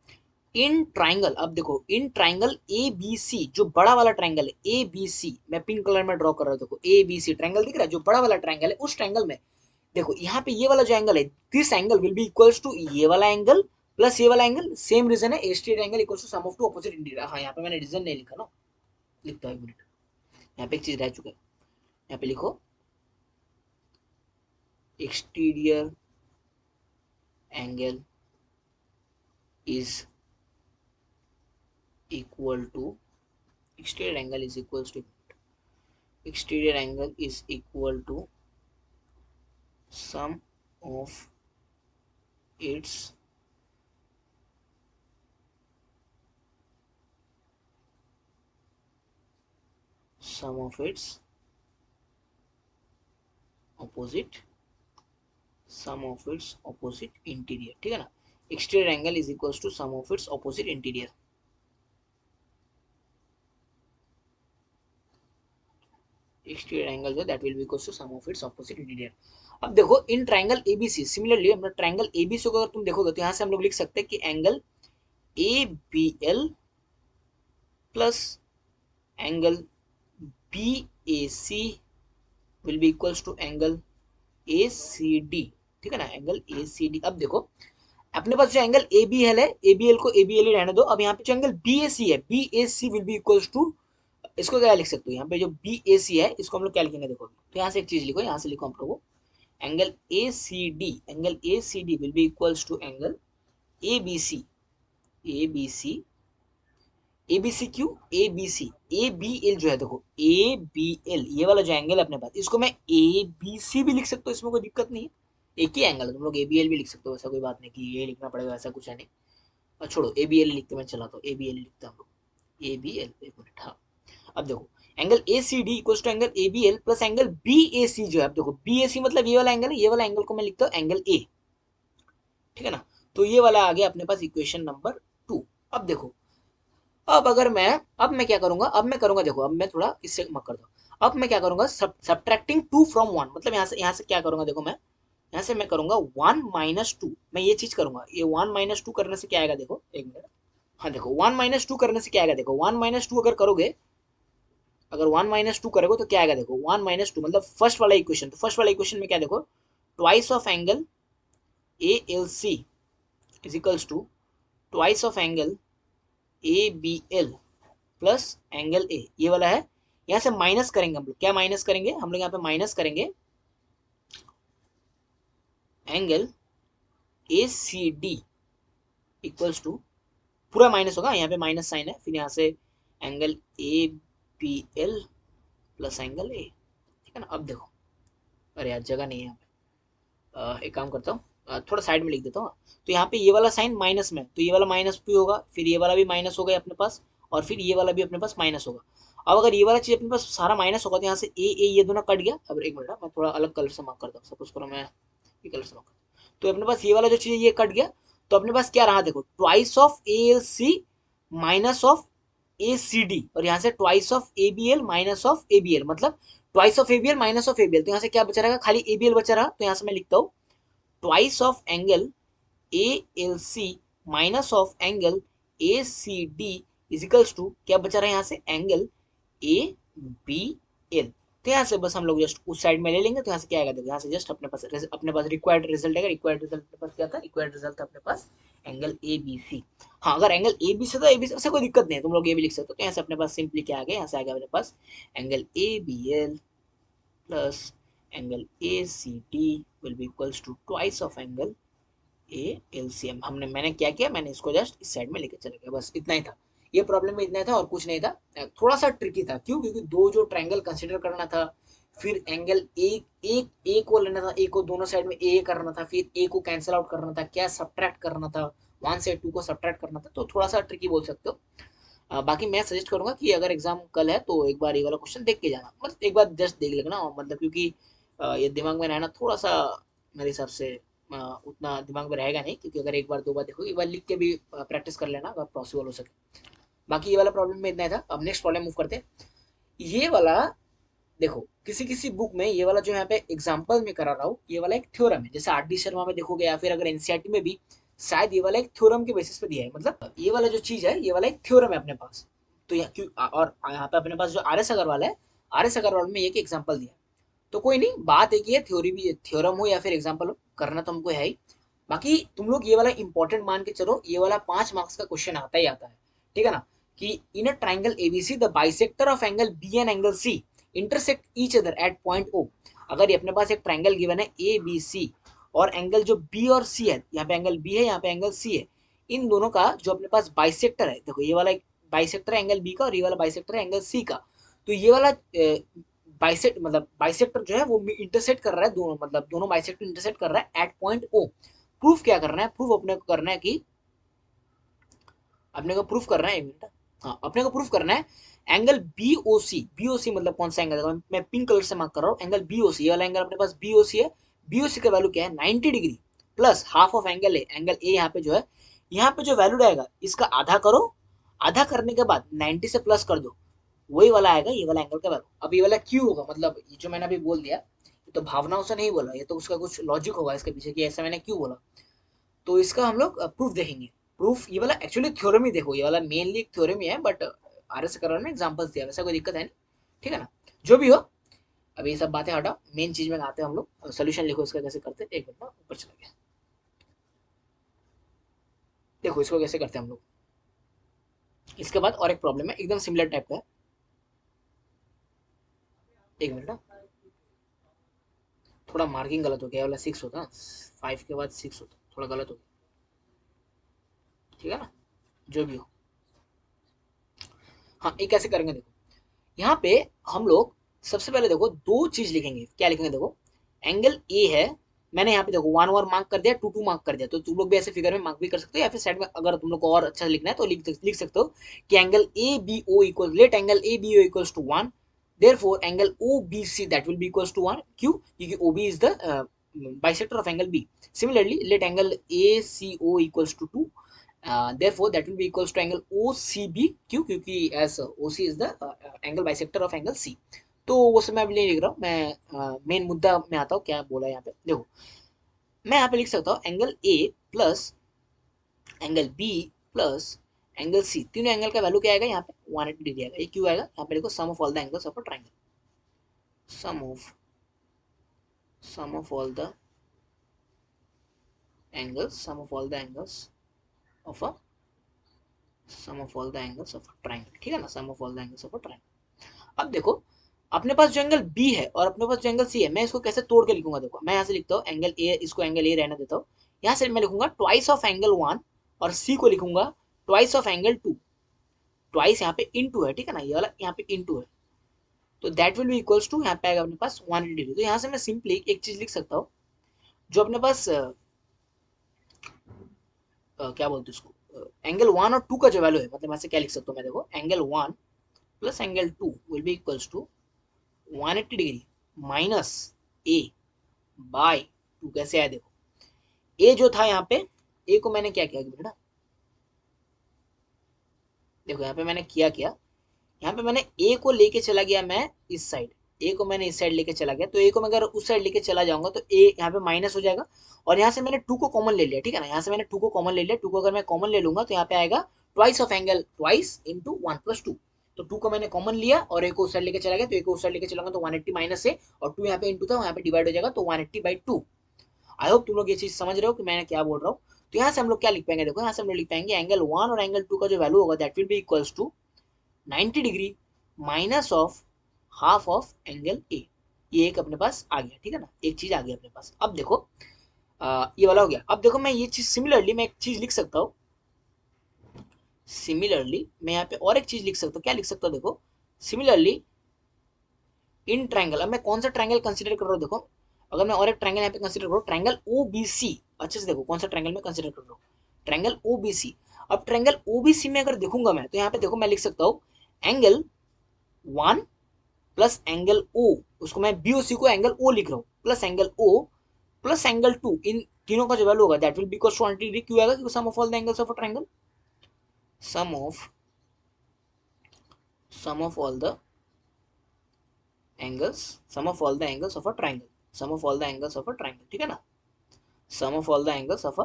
इन ट्राइंगल, अब देखो इन ट्राइंगल ए बी सी, जो बड़ा वाला ट्राइंगल है ए बी सी, मैं पिंक कलर में ड्रॉ कर रहा हूँ। देखो ए बी सी ट्राइंगल दिख रहा है, जो बड़ा वाला ट्राइंगल है उस ट्राइंगल में देखो यहाँ पे ये वाला जो एंगल है, this angle will be equals to ये वाला एंगल प्लस ये वाला एंगल। सेम रीजन है, a straight angle equals to sum of two opposite interior. हाँ यहाँ पे मैंने रीजन नहीं लिखा ना, लिखता हूँ एक मिनट। यहाँ पे एक चीज रह चुका है, यहाँ पे लिखो exterior angle is equal to, exterior angle is equals to, exterior angle is equal to sum of its sum of its opposite, sum of its opposite interior, ठीक है ना। exterior angle is equals to sum of its opposite interior। exterior angle जो that will be equals to sum of its opposite interior। अब देखो इन ट्राइंगल एबीसी, सिमिलरली अपना ट्राइंगल एबीसी को अगर तुम देखोगे तो यहाँ से हम लोग लिख सकते हैं कि angle A B L plus angle B A C will be equals to angle A C D, ठीक है ना, एंगल ए सी डी। अब देखो अपने पास जो एंगल ए बी एल है, ए बी एल को ए बी एल ही रहने दो। अब यहाँ पे जो एंगल बी ए सी है, B A C will be equals to, इसको क्या लिख सकते हो, यहाँ पे जो बी ए सी है इसको हम लोग क्या लिखेंगे, देखो तो यहाँ से एक चीज लिखो, यहाँ से लिखो हम लोग angle A C D, angle A C D will be equals to angle A B C, A B C, A B C Q, A B C, A B L जो है, देखो ए बी एल ये वाला जो एंगल है अपने पास, इसको मैं ए बी सी भी लिख सकता हूँ, इसमें कोई दिक्कत नहीं है। एक ही एंगल है, तुम लोग ए बी एल भी लिख सकते हो, ऐसा कोई बात नहीं कि ये लिखना पड़ेगा, ऐसा कुछ है नहीं। और छोड़ो ए बी एल लिखते, मैं चलाता हूँ ए बी एल लिखता हूँ, ए बी एल, एक मिनट। हाँ अब देखो angle A C D equal to angle A B L plus angle B A C जो है, अब देखो बी ए सी मतलब ये वाला एंगल है, ये वाला एंगल को मैं लिखता हूँ एंगल ए, ठीक है ना। तो ये वाला आ गया अपने पास इक्वेशन नंबर 2। अब देखो अब अगर मैं, अब मैं क्या करूंगा, अब मैं करूंगा, देखो अब मैं थोड़ा इससे मत कर दो। अब मैं क्या करूंगा, सब्ट्रैक्टिंग 2 फ्रॉम 1, मतलब यहाँ से क्या करूंगा, देखो मैं यहाँ से मैं करूंगा 1 माइनस 2, मैं ये चीज करूंगा। ये 1 माइनस 2 करने से क्या आएगा, देखो एक मिनट। हाँ देखो 1 माइनस 2 करने से क्या आएगा, देखो 1 माइनस 2 अगर करोगे, अगर 1 माइनस 2 करोगे तो क्या आएगा, देखो 1 माइनस 2 मतलब फर्स्ट वाला इक्वेशन। तो फर्स्ट वाला इक्वेशन में क्या, देखो twice of angle A L C is equals to twice of angle A B L plus angle A, ये वाला है। यहाँ से माइनस करेंगे हम लोग, क्या माइनस करेंगे हम लोग, यहाँ पे माइनस करेंगे angle A C D equals to, पूरा माइनस होगा, यहाँ पे माइनस साइन है, फिर यहाँ से angle A B L plus angle A, ठीक है ना। अब देखो, अरे यार जगह नहीं है यहाँ पे, एक काम करता हूँ, थोड़ा साइड में लिख देता हूँ। तो यहाँ पे ये वाला साइन माइनस में, तो ये वाला माइनस भी होगा, फिर ये वाला भी माइनस हो गया अपने पास, और फिर ये वाला भी अपने पास माइनस होगा। अब अगर ये वाला चीज अपने पास सारा माइनस होगा तो यहाँ से ए ये दोनों कट गया। अब एक मिनट मैं थोड़ा अलग कलर से मार्क करता हूँ, सपोज करो मैं ये कलर से मार्क करता हूँ, तो अपने पास ये वाला जो चीज ये कट गया। तो अपने पास क्या रहा, देखो twice of A L C minus of A C D, और यहाँ से twice of A B L minus of A B L, मतलब twice of A B L minus of A B L. तो यहाँ से क्या बचा रहेगा, खाली ए बी एल बचा रहा। तो यहाँ से मैं लिखता हूँ twice of angle A L C minus of angle A C D is equals to, क्या बचा रहा है यहाँ से, एंगल ए बी एल। तो यहाँ से बस हम लोग जस्ट उस साइड में ले लेंगे। तो यहाँ से क्या आएगा, देखो यहाँ से जस्ट अपने पास रिक्वायर्ड रिजल्ट आएगा। रिक्वायर्ड रिजल्ट अपने पास क्या था, रिक्वायर्ड रिजल्ट था अपने पास एंगल ए बी सी। हाँ अगर एंगल ए बी से, तो ए बी से कोई दिक्कत नहीं है, तुम लोग ये भी लिख सकते हो। तो यहाँ से अपने पास सिंपली क्या आ गया, यहाँ से आ गया अपने पास angle A B L plus angle A C D will be equals to twice of angle A L C M. मैंने क्या किया, मैंने इसको जस्ट इस साइड में लेके चले गया, बस इतना ही था। ये प्रॉब्लम में इतना ही था और कुछ नहीं था। थोड़ा सा ट्रिकी था, क्यों, क्योंकि दो जो ट्रायंगल कंसीडर करना था, फिर एंगल ए को लेना था, ए को दोनों साइड में ए करना था, फिर ए को कैंसिल आउट करना था, क्या सब्ट्रैक्ट करना था, 1 से 2 को सब्ट्रैक्ट करना था। तो थोड़ा सा ट्रिकी बोल सकते हो। बाकी मैं सजेस्ट करूंगा कि अगर एग्जाम कल है तो एक बार ये वाला क्वेश्चन देख के जाना, मतलब एक बार जस्ट देख लेना, मतलब क्योंकि ये दिमाग में रहना थोड़ा सा मेरे हिसाब से उतना दिमाग में रहेगा नहीं, क्योंकि अगर एक बार 2 बार देखो, एक बार लिख के भी प्रैक्टिस कर लेना अगर पॉसिबल हो सके। बाकी ये वाला प्रॉब्लम में इतना ही था। अब नेक्स्ट प्रॉब्लम मूव करते हैं। ये वाला देखो किसी किसी बुक में ये वाला जो यहाँ पे एग्जांपल में करा रहा हूँ, ये वाला एक थ्योरम है, जैसे आर डी शर्मा में देखोगे या फिर अगर एनसीईआरटी में भी शायद ये वाला एक थ्योरम के बेसिस पे दिया है, मतलब ये वाला जो चीज है ये वाला एक थ्योरम है अपने पास। तो यहाँ क्यों और यहाँ पे अपने पास जो आर एस अग्रवाल है, आर एस अग्रवाल में एक एग्जाम्पल दिया है। तो कोई नहीं, बात एक ही है, थ्योरी भी थ्योरम हो या फिर एग्जाम्पल हो, करना तो हमको है ही। बाकी तुम लोग ये वाला इंपॉर्टेंट मान के चलो, ये वाला 5 मार्क्स का क्वेश्चन आता ही आता है, ठीक है ना, कि in a triangle ABC the bisector of angle B and angle C intersect each other at point O. अगर ये अपने पास एक ट्राइंगल गिवन है ए बी सी, और एंगल जो बी और सी है, यहाँ पे एंगल बी है यहाँ पे एंगल सी है, इन दोनों का जो अपने पास बाइसेक्टर है, देखो ये वाला बाइसेक्टर है एंगल बी का और ये वाला बाइसेक्टर है एंगल सी का। तो ये वाला बाइसेक्ट मतलब बाइसेक्टर जो है वो इंटरसेक्ट कर रहा है दोनों, मतलब दोनों बाइसेक्टर इंटरसेक्ट कर रहा है एट पॉइंट ओ। प्रूफ क्या करना है, प्रूफ अपने को करना है कि अपने को प्रूफ करना है, एक मिनट, हाँ अपने को प्रूफ करना है एंगल बीओसी मतलब कौन सा एंगल है, मैं पिंक कलर से मार्क कर रहा हूँ, एंगल बीओसी, ये वाला एंगल अपने पास बीओसी है। बीओसी का वैल्यू क्या है 90 degree plus half of angle A, angle ए यहाँ पे जो है, यहाँ पे जो वैल्यू रहेगा इसका आधा करो, आधा करने के बाद 90 से प्लस कर दो, वही वाला आएगा ये वाला एंगल का वैल्यू। अब ये वाला क्यों होगा, मतलब ये जो मैंने अभी बोल दिया ये तो भावनाओं से नहीं बोला, ये तो उसका कुछ लॉजिक होगा इसके पीछे कि ऐसा मैंने क्यों बोला। तो इसका हम लोग प्रूफ देखेंगे। प्रूफ ये वाला एक्चुअली थ्योरम ही, देखो ये वाला मेनली एक थ्योरम ही है, बट आर एस करने में एग्जाम्पल्स दिया, वैसा कोई दिक्कत है नहीं, ठीक है ना। जो भी हो, अभी ये सब बातें हटाओ, मेन चीज में आते हैं हम लोग, सोल्यूशन लिखो इसका कैसे करते हैं, एक मिनट ऊपर चला गया। देखो इसको कैसे करते हैं हम लोग, इसके बाद और एक प्रॉब्लम है एकदम सिमिलर टाइप का है, एक मिनट ना, थोड़ा मार्किंग गलत हो गया, वाला 6 होता है, 5 के बाद 6 होता है, थोड़ा गलत हो गया, ठीक है ना, जो भी हो। हाँ ये कैसे करेंगे देखो, यहाँ पे हम लोग सबसे पहले देखो दो चीज लिखेंगे, क्या लिखेंगे देखो, एंगल ए है, मैंने यहाँ पे देखो 1 मार्क कर दिया, 2 मार्क कर दिया, तो तुम लोग भी ऐसे फिगर में मार्क भी कर सकते हो, या फिर साइड में अगर तुम लोग को और अच्छा लिखना है तो लिख सकते हो कि angle A B O equal, let angle A B O equals to 1, therefore angle OBC that will be equals to 1, क्यों, क्योंकि OB is the bisector of angle B. Similarly let angle ACO equals to 2, therefore that will be equals to angle OCB, क्यों, क्योंकि as OC is the angle bisector of angle C। तो वो सब मैं अभी नहीं लिख रहा हूँ, मैं मेन मुद्दा में आता हूँ, क्या बोला है यहाँ पे देखो, मैं यहाँ पे लिख सकता हूँ angle A plus angle B plus angle C, तीनों एंगल का वैल्यू क्या आएगा यहाँ पे 180 डिग्री आएगा। ये क्यों आएगा, यहाँ पे देखो sum of all the angles of a triangle, sum of sum of all the sum of all the angles of a sum of all the angles of a triangle, ठीक है ना, sum of all the angles of a triangle। अब देखो अपने पास जो एंगल बी है और अपने पास जो एंगल सी है, मैं इसको कैसे तोड़ के लिखूंगा, देखो मैं यहाँ से लिखता हूँ एंगल ए, इसको एंगल ए रहने देता हूँ, यहाँ से मैं लिखूंगा ट्वाइस ऑफ एंगल 1 और सी को लिखूंगा ट्वाइस ऑफ एंगल 2, ट्वाइस यहाँ पे इनटू है, ठीक है ना, ये वाला यहाँ पे इनटू है, तो that will be equals to, यहाँ पे आएगा अपने पास 180 डिग्री। तो यहाँ से मैं सिंपली एक चीज लिख सकता हूँ, जो अपने पास क्या बोलते हैं उसको, एंगल 1 और 2 का जो वैल्यू है, मतलब ऐसे क्या लिख सकता हूँ मैं, देखो angle 1 plus angle 2 will be equals to 180 degree minus A by 2, कैसे आया देखो, ए जो था यहाँ पे, ए को मैंने क्या किया बेटा, देखो यहाँ पे मैंने किया क्या, यहाँ पे मैंने ए को लेके चला गया मैं इस साइड, ए को मैंने इस साइड लेके चला गया, तो ए को मैं अगर उस साइड लेके चला जाऊंगा तो ए यहाँ पे माइनस हो जाएगा, और यहाँ से मैंने 2 को कॉमन ले लिया, ठीक है ना, यहाँ से मैंने 2 को कॉमन ले लिया, 2 को अगर मैं कॉमन ले लूंगा तो यहाँ पे आएगा twice of angle, twice into 1 + 2, तो 2 को मैंने कॉमन लिया और ए को उस साइड लेके चला गया, तो ए को उस साइड लेके चलाऊंगा तो 180 माइनस है, और 2 यहाँ पे इंटू था, यहाँ पे डिवाइड हो जाएगा, तो 180/2। आई होप तुम लोग ये चीज समझ रहे हो कि मैंने क्या बोल रहा हूँ। तो यहाँ से हम लोग क्या लिख पाएंगे, देखो यहाँ से हम लोग लिख पाएंगे एंगल 1 और एंगल 2 का जो वैल्यू होगा that will be equals to 90 degree minus of half of angle A, ये एक अपने पास आ गया, ठीक है ना, एक चीज आ गई अपने पास। अब देखो ये वाला हो गया। अब देखो मैं ये चीज सिमिलरली मैं एक चीज लिख सकता हूँ, सिमिलरली मैं यहाँ पे और एक चीज लिख सकता हूँ, क्या लिख सकता हूँ देखो, सिमिलरली इन ट्रायंगल, अब मैं कौन सा ट्रायंगल कंसीडर कर रहा हूँ देखो, अगर मैं और एक ट्रायंगल यहाँ पे कंसीडर करूँ, ट्रायंगल ओबीसी, अच्छे से देखो कौन सा ट्रायंगल में कंसीडर कर रहा हूँ, ट्रायंगल ओबीसी। अब ट्रायंगल ओबीसी में अगर देखूंगा मैं, तो यहाँ पे देखो मैं लिख सकता हूँ एंगल 1 प्लस एंगल ओ, उसको मैं बीओसी को एंगल ओ लिख रहा हूँ, plus angle O plus angle 2, इन तीनों का जो वैल्यू होगा that will be equal to 180 degree, क्यों आएगा, क्योंकि sum of all the angles of a triangle, sum of all the angles, sum of all the angles of a triangle, sum of all the angles of a triangle, ठीक है ना, sum of all the angles of a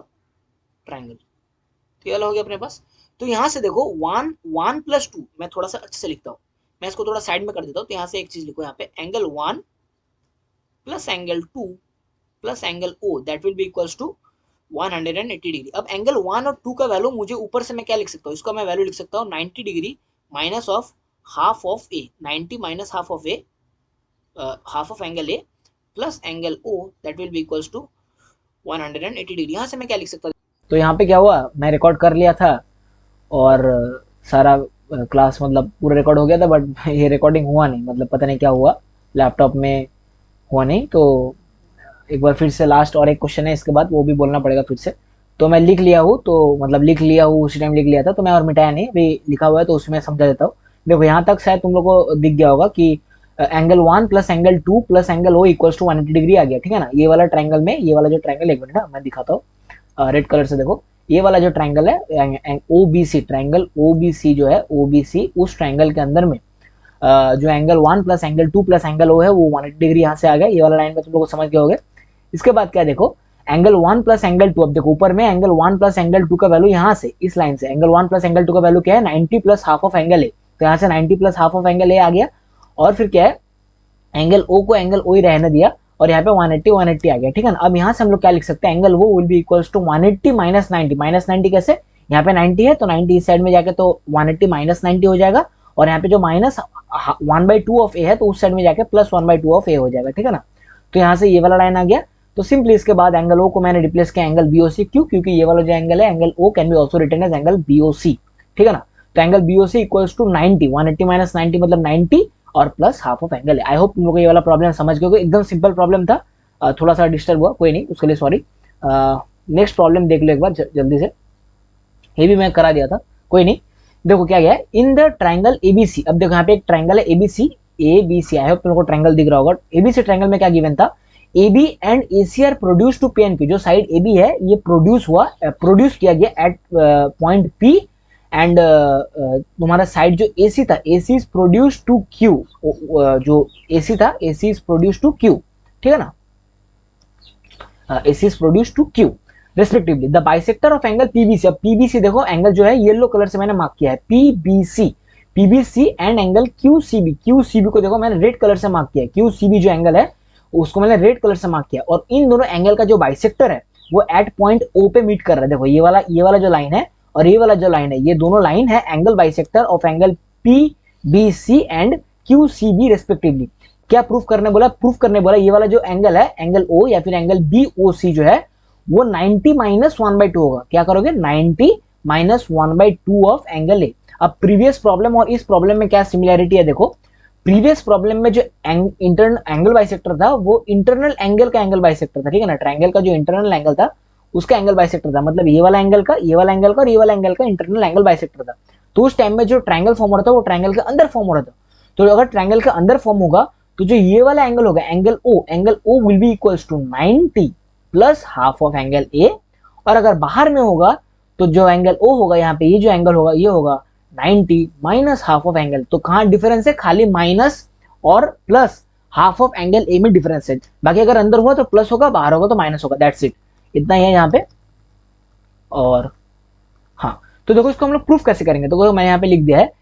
triangle. तो ये हो गया अपने पास। तो यहाँ से देखो वन वन प्लस टू, मैं थोड़ा सा अच्छे से लिखता हूँ, मैं इसको थोड़ा साइड में कर देता हूँ। तो यहाँ से एक चीज लिखो, यहाँ पे angle one plus angle two plus angle O that will be equals to 180 degree. अब एंगल वन और टू का वैल्यू मुझे ऊपर से मैं क्या लिख सकता हूँ, इसका मैं वैल्यू लिख सकता हूँ 90 degree minus of half of A, 90 minus half of A, half of angle A plus angle O that will be equals to 180 degree. यहाँ से मैं क्या लिख सकता हूँ, तो यहाँ पे क्या हुआ, मैं रिकॉर्ड कर लिया था और सारा क्लास मतलब पूरा रिकॉर्ड हो गया था, बट ये रिकॉर्डिंग हुआ नहीं, मतलब पता नहीं क्या हुआ, लैपटॉप में हुआ नहीं। तो एक बार फिर से लास्ट और एक क्वेश्चन है इसके बाद, वो भी बोलना पड़ेगा फिर से। तो मैं लिख लिया हूँ, तो मतलब लिख लिया हूँ, उसी टाइम लिख लिया था, तो मैं और मिटाया नहीं, अभी लिखा हुआ है तो उसमें समझा देता हूँ। देखो यहाँ तक शायद तुम लोग को दिख गया होगा कि angle one plus angle two plus angle O equals to 180 degree आ गया, ठीक है ना। ये वाला ट्रायंगल में, ये वाला जो ट्रायंगल, एक मिनट ना मैं दिखाता हूँ रेड कलर से, देखो ये वाला जो ट्रायंगल है O B C triangle, O B C जो है ओ बी सी, उस ट्रायंगल के अंदर में जो angle one plus angle two plus angle O है वो 180 डिग्री यहाँ से आ गया, ये वाला लाइन में तुम लोग को समझ गए होगे। इसके बाद क्या देखो, angle one plus angle two, अब देखो ऊपर में angle one plus angle two का वैल्यू यहाँ से इस लाइन से angle one plus angle two का वैल्यू क्या है, 90 plus half of angle A, तो यहाँ से 90 plus half of angle A आ गया। और फिर क्या है, एंगल ओ को एंगल ओ ही रहने दिया और यहाँ पे 180 आ गया, ठीक है ना। अब यहाँ से हम लोग क्या लिख सकते हैं, एंगल वो will be equals to 180 minus 90, minus 90 कैसे, यहाँ पे 90 है तो 90 इस साइड में जाके तो 180 माइनस 90 हो जाएगा, और यहाँ पे जो माइनस 1/2 ऑफ ए है तो उस साइड में जाके प्लस 1/2 ऑफ ए हो जाएगा, ठीक है ना। तो यहाँ से ये वाला लाइन आ गया। तो सिंपली इसके बाद एंगल ओ को मैंने रिप्लेस किया एंगल बीओसी, क्यों, क्योंकि ये वाला जो एंगल है angle O can be also written as angle BOC, ठीक है ना। तो angle BOC equals to 90, 180 minus 90 मतलब 90 और प्लस हाफ ऑफ एंगल है। आई होप तुम लोग को ये वाला प्रॉब्लम समझ गए, एकदम सिंपल प्रॉब्लम था, थोड़ा सा डिस्टर्ब हुआ, कोई नहीं, उसके लिए सॉरी। नेक्स्ट प्रॉब्लम देख लो एक बार जल्दी से, ये भी मैं करा दिया था, कोई नहीं। देखो क्या गया है, इन द ट्राइंगल एबीसी, अब देखो यहाँ पे एक ट्राइंगल है एबीसी, एबीसी, आई होप तुम लोग को ट्राइंगल दिख रहा होगा। एबीसी ट्राइंगल में क्या गिवन था, AB and AC are produce to P and Q, जो साइड AB है ये प्रोड्यूस हुआ, प्रोड्यूस किया गया एट पॉइंट P एंड तुम्हारा साइड जो AC था, AC is produce to Q, जो AC था AC is produce to Q, ठीक है ना, AC is produce to Q respectively. The bisector of angle PBC, अब PBC देखो एंगल जो है येलो कलर से मैंने मार्क किया है, PBC एंड एंगल QCB को देखो मैंने रेड कलर से मार्क किया है, QCB जो एंगल है उसको मैंने रेड कलर से मार्क किया, और इन दोनों एंगल का जो बाइसेक्टर है वो एट पॉइंट O पे मीट कर रहा है। देखो ये वाला जो लाइन है और ये वाला जो लाइन है, ये दोनों लाइन है angle bisector of angle PBC and QCB respectively. क्या प्रूफ करने बोला, प्रूफ करने बोला ये वाला जो एंगल है एंगल O या फिर एंगल BOC जो है वो 90 माइनस 1/2 होगा। क्या करोगे, 90 माइनस 1/2 ऑफ एंगल ए। अब प्रीवियस प्रॉब्लम और इस प्रॉब्लम में क्या सिमिलैरिटी है, देखो प्रीवियस प्रॉब्लम में जो इंटरनल एंगल बाइसेक्टर था वो इंटरनल एंगल का एंगल बाइसेक्टर था, ठीक है ना। ट्रायंगल का जो इंटरनल एंगल था उसका एंगल बाइसेक्टर था, मतलब ये वाला एंगल का, ये वाला एंगल का और ये वाला एंगल का इंटरनल एंगल बाइसेक्टर था। तो उस टाइम में जो ट्रायंगल फॉर्म हो रहा था वो ट्रायंगल के अंदर फॉर्म हो रहा था। तो अगर ट्रायंगल के अंदर फॉर्म होगा तो जो ये वाला एंगल होगा angle O will be equals to 90 plus half of angle A, और अगर बाहर में होगा तो जो एंगल ओ होगा यहाँ पे, ये जो एंगल होगा ये होगा 90 माइनस हाफ ऑफ एंगल। तो कहाँ डिफरेंस है, खाली माइनस और प्लस हाफ ऑफ एंगल ए में डिफरेंस है, बाकी अगर अंदर हुआ तो प्लस होगा, बाहर होगा तो माइनस होगा, दैट्स इट, इतना ही है यहाँ पे। और हाँ, तो देखो इसको हम लोग प्रूफ कैसे करेंगे, तो मैंने यहाँ पे लिख दिया है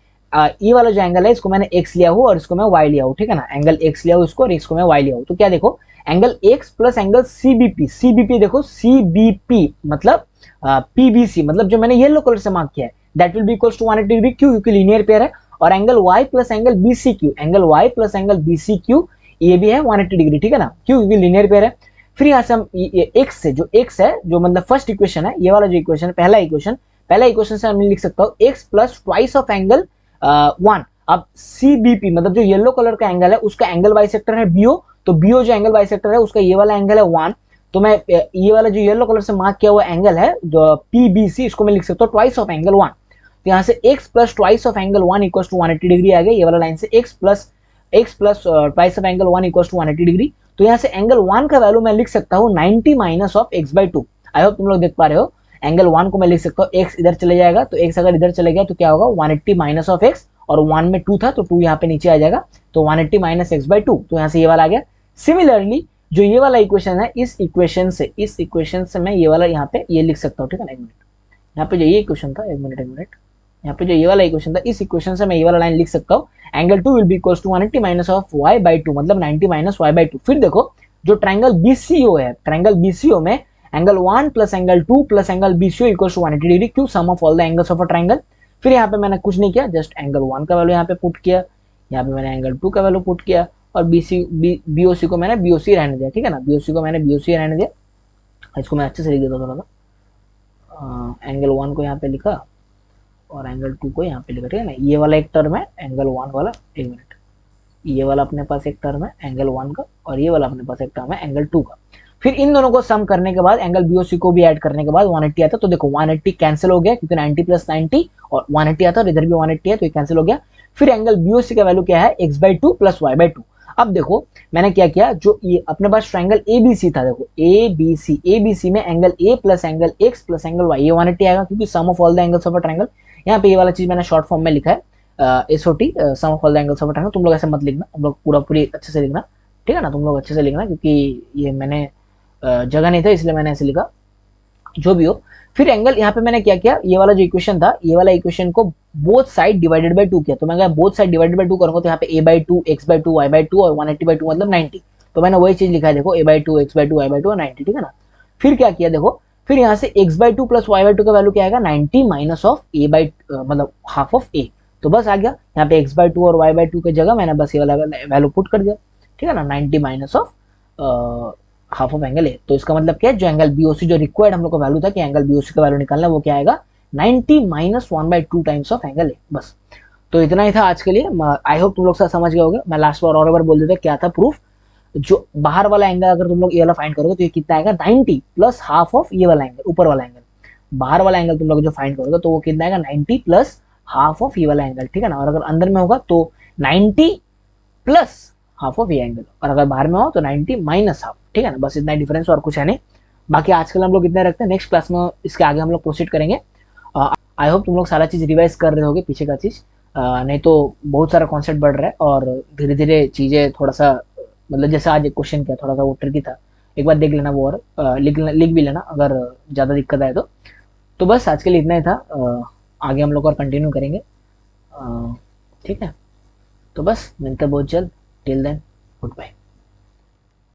ये वाला जो एंगल है इसको मैंने x लिया हूँ और इसको मैं y लिया हूँ, ठीक है ना। एंगल x लिया हूँ इसको और इसको मैं y लिया हूँ, तो क्या देखो angle x plus angle CBP देखो CBP मतलब PBC, मतलब जो मैंने येलो कलर से मार्क किया है that will be equals to 180 degree, क्यों, क्योंकि लीनियर पेयर है। और angle y plus angle BCQ, angle y plus angle BCQ ये भी है 180 डिग्री, ठीक है ना, क्यों, क्योंकि लीनियर पेयर है। फिर यहाँ से हम x से, जो x है जो मतलब फर्स्ट इक्वेशन है, ये वाला जो इक्वेशन है पहला इक्वेशन से हम लिख सकता हूँ x plus twice of angle 1। अब CBP मतलब जो येलो कलर का एंगल है उसका एंगल बाइसेक्टर है BO, तो BO जो एंगल बाइसेक्टर है उसका ये वाला एंगल है 1, तो मैं ये वाला जो येलो कलर से मार्क किया हुआ एंगल है जो PBC इसको मैं लिख सकता हूँ ट्वाइस ऑफ एंगल 1। तो यहाँ से x plus twice of angle 1 equals to 180 degree आ गया, ये वाला लाइन से x plus twice of angle 1 equals to 180 degree. तो यहाँ से एंगल 1 का वैल्यू मैं लिख सकता हूँ 90 minus of x/2। I hope तुम लोग देख पा रहे हो, एंगल 1 को मैं लिख सकता हूँ, x इधर चले जाएगा तो x अगर इधर चले गया तो क्या होगा 180 माइनस ऑफ x, और 1 में 2 था तो 2 यहाँ पे नीचे आ जाएगा, तो 180 माइनस एक्स बाई 2, तो यहाँ से ये वाला आ गया। सिमिलरली जो ये वाला इक्वेशन है, इस इक्वेशन से मैं ये वाला यहाँ पे ये लिख सकता हूँ, ठीक है ना। एक मिनट, यहाँ पे जो ये इक्वेशन था, एक मिनट, यहाँ पे जो ये वाला इक्वेशन था, इस इक्वेशन से मैं ये वाला लाइन लिख सकता हूँ, angle 2 will be equals to 180 minus of y by 2, मतलब 90 माइनस y बाई 2। फिर देखो जो ट्रायंगल BCO है, ट्रायंगल BCO में angle 1 plus angle 2 plus angle BCO equals to 180 degree, क्यों, sum of all the angles of a triangle. फिर यहाँ पे मैंने कुछ नहीं किया, जस्ट एंगल 1 का वैल्यू यहाँ पे पुट किया, यहाँ पे मैंने एंगल 2 का वैल्यू पुट किया, और BOC को मैंने BOC रहने दिया, ठीक है ना, BOC को मैंने BOC रहने दिया। इसको मैं अच्छे से लिख देता हूँ थोड़ा सा, एंगल 1 को यहाँ पे लिखा और एंगल 2 को यहाँ पे लिखा, ठीक है ना। ये वाला एक टर्म है एंगल 1 वाला, एक मिनट, ये वाला अपने पास एक टर्म है एंगल 1 का, और ये वाला अपने पास एक टर्म है एंगल 2 का। फिर इन दोनों को सम करने के बाद एंगल BOC को भी ऐड करने के बाद 180 आता, तो देखो 180 कैंसिल हो गया क्योंकि 90 प्लस 90 और 180 आता, और इधर भी 180 है तो ये कैंसिल हो गया। फिर एंगल BOC का वैल्यू क्या है, X by 2 plus Y by 2। अब देखो मैंने क्या किया, जो ये अपने पास ट्रायंगल ABC था, देखो ABC में angle A plus angle X plus angle Y, ये 180 आएगा क्योंकि sum of all the angles of a triangle. यहाँ पे ये वाला चीज मैंने शॉर्ट फॉर्म में लिखा है, SOT, sum of all the angles of a triangle. तुम लोग ऐसे मत लिखना, तुम लोग पूरी अच्छे से लिखना, ठीक है ना, तुम लोग अच्छे से लिखना, क्योंकि ये मैंने जगह नहीं था इसलिए मैंने ऐसे लिखा, जो भी हो। फिर एंगल यहाँ पे मैंने क्या किया, ये वाला जो इक्वेशन था, ये वाला इक्वेशन को बोथ साइड डिवाइडेड बाय 2 किया, तो मैं बोथ साइड डिवाइडेड बाय 2 करूंगा तो यहाँ पे a by 2 x by 2 y by 2 और 180 बाई 2 मतलब 90, तो मैंने वही चीज लिखा है, देखो a by 2 x by 2 y by 2 और 90, ठीक है ना। फिर क्या किया, देखो फिर यहाँ से x by 2 plus y by 2 का वैल्यू क्या आएगा, 90 माइनस ऑफ a बाई मतलब हाफ ऑफ a, तो बस आ गया यहाँ पे x बाई 2 और y बाई 2 की जगह मैंने बस ये वाला वैल्यू पुट कर दिया, ठीक है ना, 90 minus of half of angle A. तो इसका मतलब क्या है, जो एंगल BOC जो रिक्वायर्ड हम लोग का वैल्यू था कि एंगल BOC का वैल्यू निकालना, वो क्या आएगा, 90 माइनस 1/2 टाइम्स ऑफ एंगल ए। बस तो इतना ही था आज के लिए, आई होप तुम लोग सब समझ गए होगे। मैं लास्ट बार और एक बार बोल देता क्या था प्रूफ, जो बाहर वाला एंगल अगर तुम लोग ये वाला फाइंड करोगे तो ये कितना आएगा, 90 प्लस हाफ ऑफ ये वाला एंगल, ऊपर वाला एंगल। बाहर वाला एंगल तुम लोग जो फाइंड करोगे तो वो कितना आएगा, 90 प्लस हाफ ऑफ ये वाला एंगल, ठीक है ना। और अगर अंदर में होगा तो 90 प्लस हाफ ऑफ ये एंगल, और अगर बाहर में हो तो 90 माइनस हाफ, ठीक है ना। बस इतना डिफरेंस और कुछ है नहीं। बाकी आजकल हम लोग इतने रखते हैं, नेक्स्ट क्लास में इसके आगे हम लोग प्रोसीड करेंगे। आई होप तुम लोग सारा चीज रिवाइज कर रहे होगे पीछे का चीज, नहीं तो बहुत सारा कॉन्सेप्ट बढ़ रहा है और धीरे धीरे चीजें थोड़ा सा, मतलब जैसे आज एक क्वेश्चन किया थोड़ा सा वो ट्रिकी था, एक बार देख लेना वो, और लिख भी लेना अगर ज्यादा दिक्कत आए तो बस आज के लिए इतना ही था, आगे हम लोग और कंटिन्यू करेंगे, ठीक है। तो बस मिलते हैं बहुत जल्द, टिल देन गुड बाय।